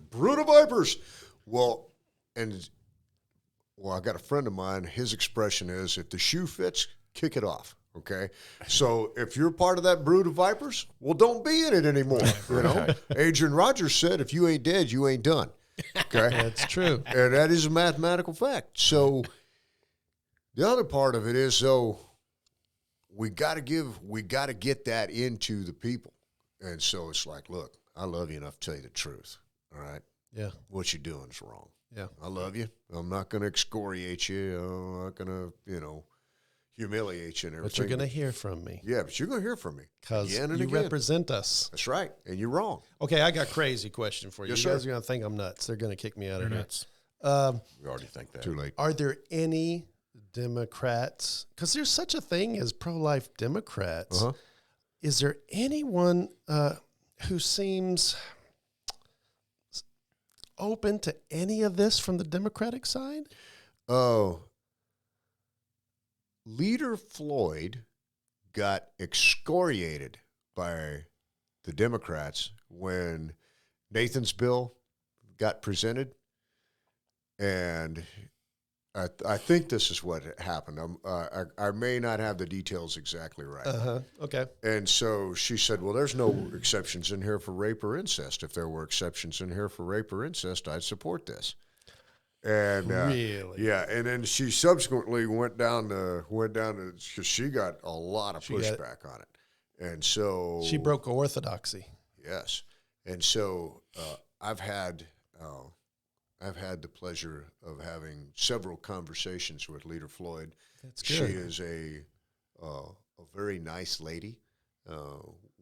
Brood of vipers. Well, I got a friend of mine, his expression is, if the shoe fits, kick it off, okay? So if you're part of that brood of vipers, well, don't be in it anymore, Adrian Rogers said, if you ain't dead, you ain't done, okay? That's true. And that is a mathematical fact. So the other part of it is, though, we got to get that into the people. And so it's like, look, I love you enough to tell you the truth. All right. Yeah. What you're doing is wrong. Yeah. I love you. I'm not going to excoriate you. I'm not going to, humiliate you and everything. But you're going to hear from me. Yeah, but you're going to hear from me. Because you again. represent us. That's right. And you're wrong. Okay, I got a crazy question for you. Yes, You guys sir. are going to think I'm nuts. They're going to kick me out of here. Nuts. We already think that. Too late. Are there any Democrats? Because there's such a thing as pro-life Democrats. Uh-huh. Is there anyone who seems open to any of this from the Democratic side? Oh, Leader Floyd got excoriated by the Democrats when Nathan's bill got presented, and I think this is what happened. I may not have the details exactly right. Okay. And so she said, well, there's no exceptions in here for rape or incest. If there were exceptions in here for rape or incest, I'd support this. And Really? yeah. And then she subsequently went down to because she got a lot of pushback on it. And so She broke orthodoxy. yes. And so I've had the pleasure of having several conversations with Leader Floyd. That's She good. is a very nice lady.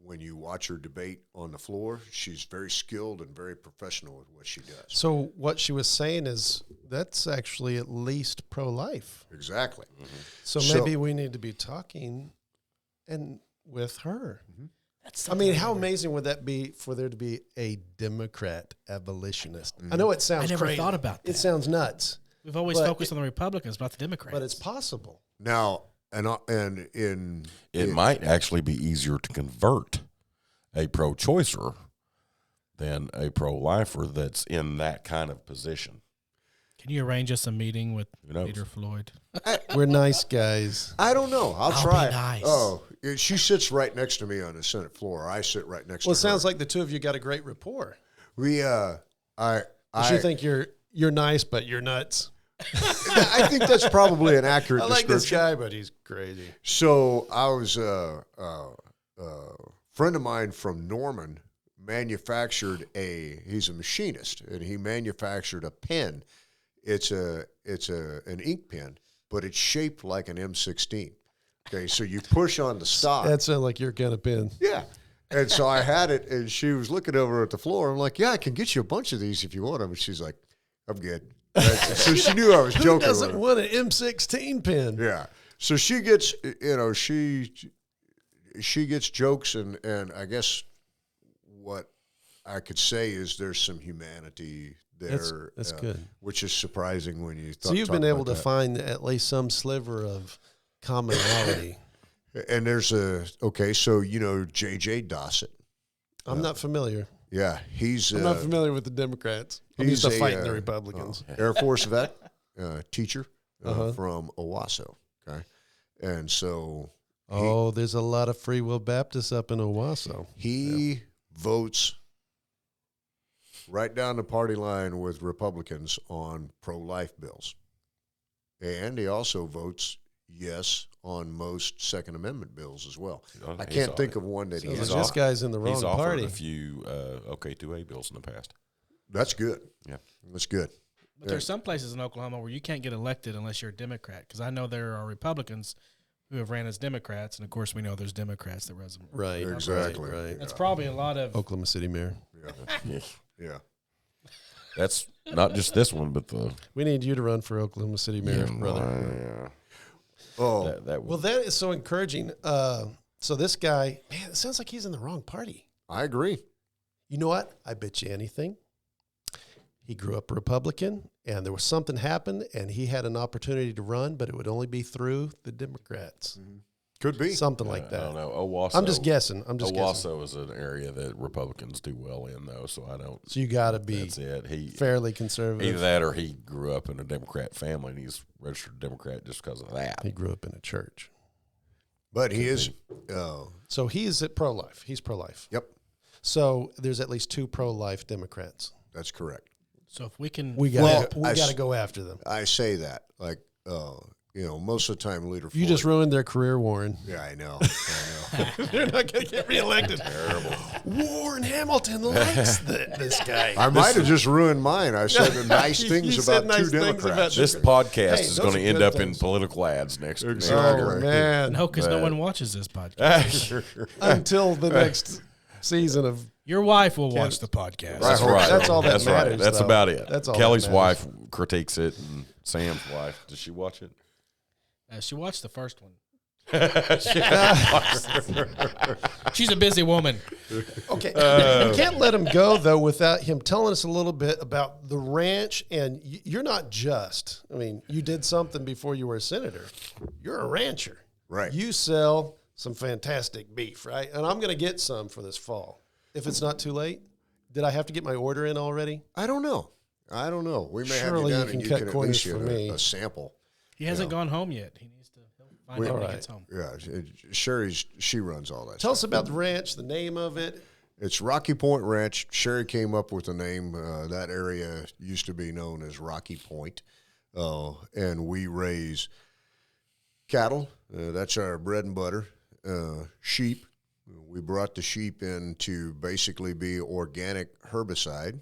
When you watch her debate on the floor, she's very skilled and very professional with what she does. So what she was saying is that's actually at least pro-life. Exactly. So So- maybe we need to be talking and with her. That's I mean, how amazing would that be for there to be a Democrat abolitionist? Mm-hmm. I know it sounds I never crazy. thought about It that. sounds nuts, We've always But focused on the Republicans, not the Democrats. but it's possible. Now, and It might actually be easier to convert a pro-choicer than a pro-lifer that's in that kind of position. Can you arrange us a meeting with Who knows? Leader Floyd? We're nice guys. I don't know. I'll I'll try. be nice. Oh, she sits right next to me on the Senate floor. I sit right next Well, it to her. sounds like the two of you got a great rapport. We You think you're nice, but you're nuts. I think that's probably an accurate I like description. this guy, but he's crazy. So I was a friend of mine from Norman manufactured he's a machinist, and he manufactured a pen. It's an ink pen, but it's shaped like an M16. Okay, so you push on the stock. That sounds like you're gonna pin. Yeah. And so I had it, and she was looking over at the floor. I'm like, yeah, I can get you a bunch of these if you want them. And she's like, I'm good. So she knew I was Who joking with doesn't her. want an M16 pin? Yeah. So she gets, she gets jokes, and I guess what I could say is there's some humanity there. That's good. Which is surprising when you So you've been able to find at least some sliver of commonality. And there's so J.J. Dossett. I'm not familiar. Yeah, he's I'm not familiar with the Democrats. I'm he's used to a, fighting the Republicans. Air Force vet, teacher Uh-huh. from Owasso. Okay, and so There's a lot of Free Will Baptists up in Owasso. he votes right down the party line with Republicans on pro-life bills, and he also votes yes on most Second Amendment bills as well. I can't think of one that So he has. this guy's in the He's wrong offered party. a few OK2A bills in the past. That's good. Yeah. That's good. But there's some places in Oklahoma where you can't get elected unless you're a Democrat. Because I know there are Republicans who have ran as Democrats, and of course we know there's Democrats that run. Right. Exactly. Right. That's probably a lot of. Oklahoma City mayor. Yeah. Yeah. That's not just this one, but the We need you to run for Oklahoma City mayor, brother. Yeah. Oh, That Well, that is so encouraging. So this guy, man, it sounds like he's in the wrong party. I agree. You know what? I bet you anything. He grew up Republican, and there was something happened, and he had an opportunity to run, but it would only be through the Democrats. Could be. Something like I that. don't know. Owasso. I'm just guessing. guessing. Owasso is an area that Republicans do well in, though. So I don't. So you got to be That's it. He fairly conservative. either that or he grew up in a Democrat family and he's registered Democrat just because of that. He grew up in a church. But he is. So he's at pro-life. He's pro-life. Yep. So there's at least two pro-life Democrats. That's correct. So if we can. We got to go after them. I say that most of the time leader. You just ruined their career, Warren. Yeah, I know. They're not going to get reelected. Terrible. Warren Hamilton likes this guy. I might have just ruined mine. I said nice things about nice two things Democrats. This podcast Hey, is those going to are end good up in things. political ads next. Exactly. Oh, man. No, because no one watches this podcast. Until the next season of... Your wife will watch the podcast. That's right. That's all that That's matters, right. That's though. about it. That's all Kelly's that wife critiques it, and Sam's wife. Does she watch it? She watched the first one. She's a busy woman. Okay. You can't let him go, though, without him telling us a little bit about the ranch. And you're not just, you did something before you were a senator. You're a rancher. Right. You sell some fantastic beef, right? And I'm going to get some for this fall. If it's not too late. Did I have to get my order in already? I don't know. We may Surely have you down you and can you cut can at corners least for get me. a sample. He hasn't gone home yet. He needs to find out when he gets home. Yeah, she runs all that. Tell us stuff. about the ranch, the name of it. It's Rocky Point Ranch. Sherry came up with the name. That area used to be known as Rocky Point, and we raise cattle. That's our bread and butter. Sheep. We brought the sheep in to basically be organic herbicide,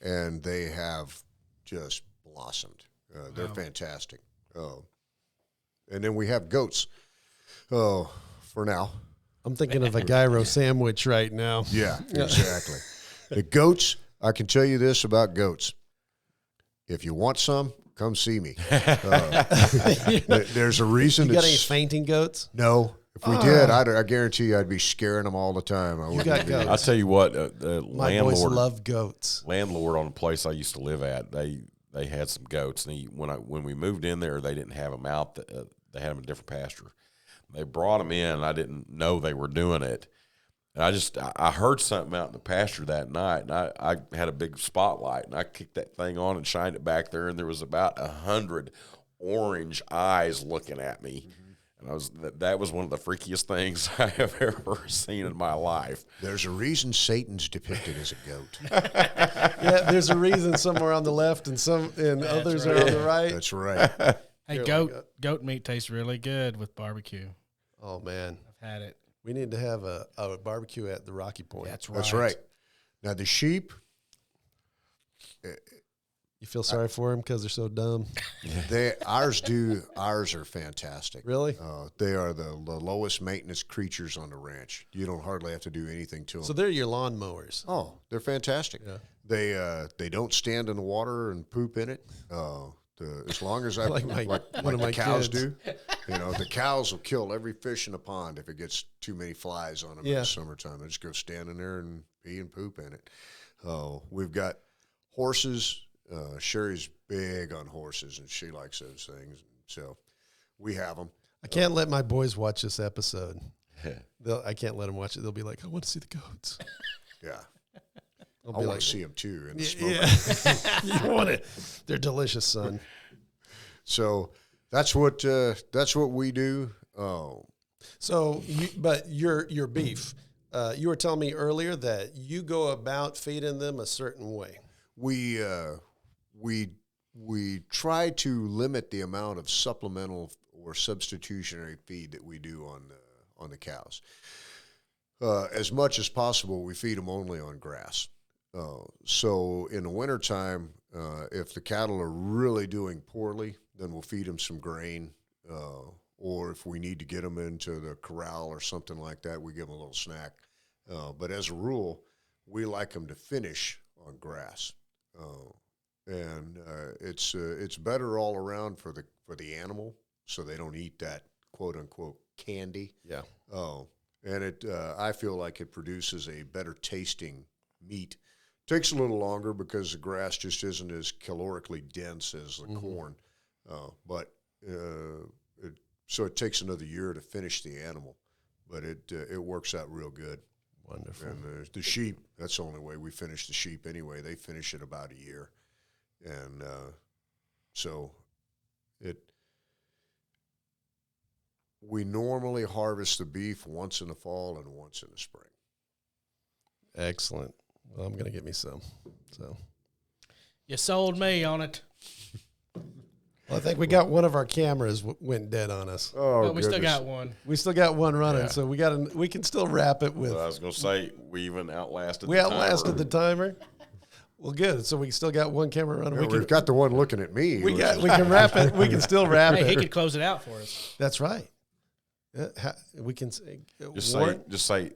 and they have just blossomed. They're fantastic. And then we have goats for now. I'm thinking of a gyro sandwich right now. Yeah, exactly. The goats, I can tell you this about goats. If you want some, come see me. There's a reason. You got any fainting goats? No. If we did, I guarantee you I'd be scaring them all the time. I wouldn't got be- goats. I'll tell you what, the My boys love goats. landlord on the place I used to live at, they had some goats. And when we moved in there, they didn't have them out. They had them in a different pasture. They brought them in, and I didn't know they were doing it. And I heard something out in the pasture that night, and I had a big spotlight, and I kicked that thing on and shined it back there, and there was about 100 orange eyes looking at me. And that was one of the freakiest things I have ever seen in my life. There's a reason Satan's depicted as a goat. Yeah, there's a reason somewhere on the left and others are on the right. That's right. Hey, goat meat tastes really good with barbecue. Oh, man. I've had it. We need to have a barbecue at the Rocky Point. That's right. That's right. Now, the sheep, You feel sorry for them because they're so dumb? ours are fantastic. Really? They are the lowest maintenance creatures on the ranch. You don't hardly have to do anything to them. So they're your lawn mowers. Oh, they're fantastic. Yeah. They don't stand in the water and poop in it. As long as I Like one of my the cows kids. do, the cows will kill every fish in the pond if it gets too many flies on them in Yeah. the summertime. They just go stand in there and pee and poop in it. We've got horses. Sherry's big on horses, and she likes those things. So we have them. I can't let my boys watch this episode. I can't let them watch it. They'll be like, I want to see the goats. Yeah. I'll I be want like, to see them too in the smoke. yeah. You want it. They're delicious, son. So that's what we do. So, but your beef, you were telling me earlier that you go about feeding them a certain way. We try to limit the amount of supplemental or substitutionary feed that we do on the cows. As much as possible, we feed them only on grass. So in the wintertime, if the cattle are really doing poorly, then we'll feed them some grain. Or if we need to get them into the corral or something like that, we give them a little snack. But as a rule, we like them to finish on grass. And it's better all around for the animal, so they don't eat that quote unquote candy. Yeah. And I feel like it produces a better tasting meat. Takes a little longer because the grass just isn't as calorically dense as the corn, so it takes another year to finish the animal, but it works out real good. Wonderful. And the sheep, that's the only way we finish the sheep anyway. They finish it about a year. And so we normally harvest the beef once in the fall and once in the spring. Excellent. Well, I'm going to get me some. So You sold me on it. Well, I think we got one of our cameras went dead on us. Oh, But we still got one. We still got one running, so we can still wrap it with. Well, I was going to say we even outlasted. We the outlasted timer. the timer. Well, good. So we still got one camera running. Yeah, we've got the one looking at me. We can wrap it. We can still wrap Hey, he it. could close it out for us. That's right. We can Just say,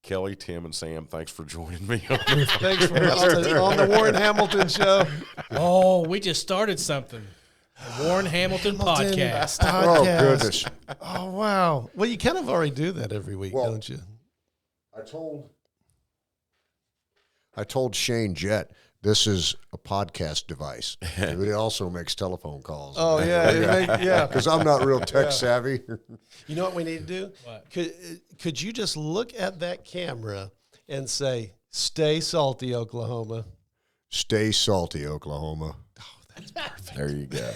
Kelly, Tim, and Sam, thanks for joining me. Thanks for on the Warren Hamilton show. Oh, we just started something. The Warren Hamilton podcast. Oh, goodness. Oh, wow. Well, you kind of already do that every week, Well, don't you? I told Shane Jett this is a podcast device. It also makes telephone calls. Oh, yeah. Yeah. Because I'm not real tech savvy. You know what we need to do? What? Could you just look at that camera and say, "Stay salty, Oklahoma"? Stay salty, Oklahoma. There you go.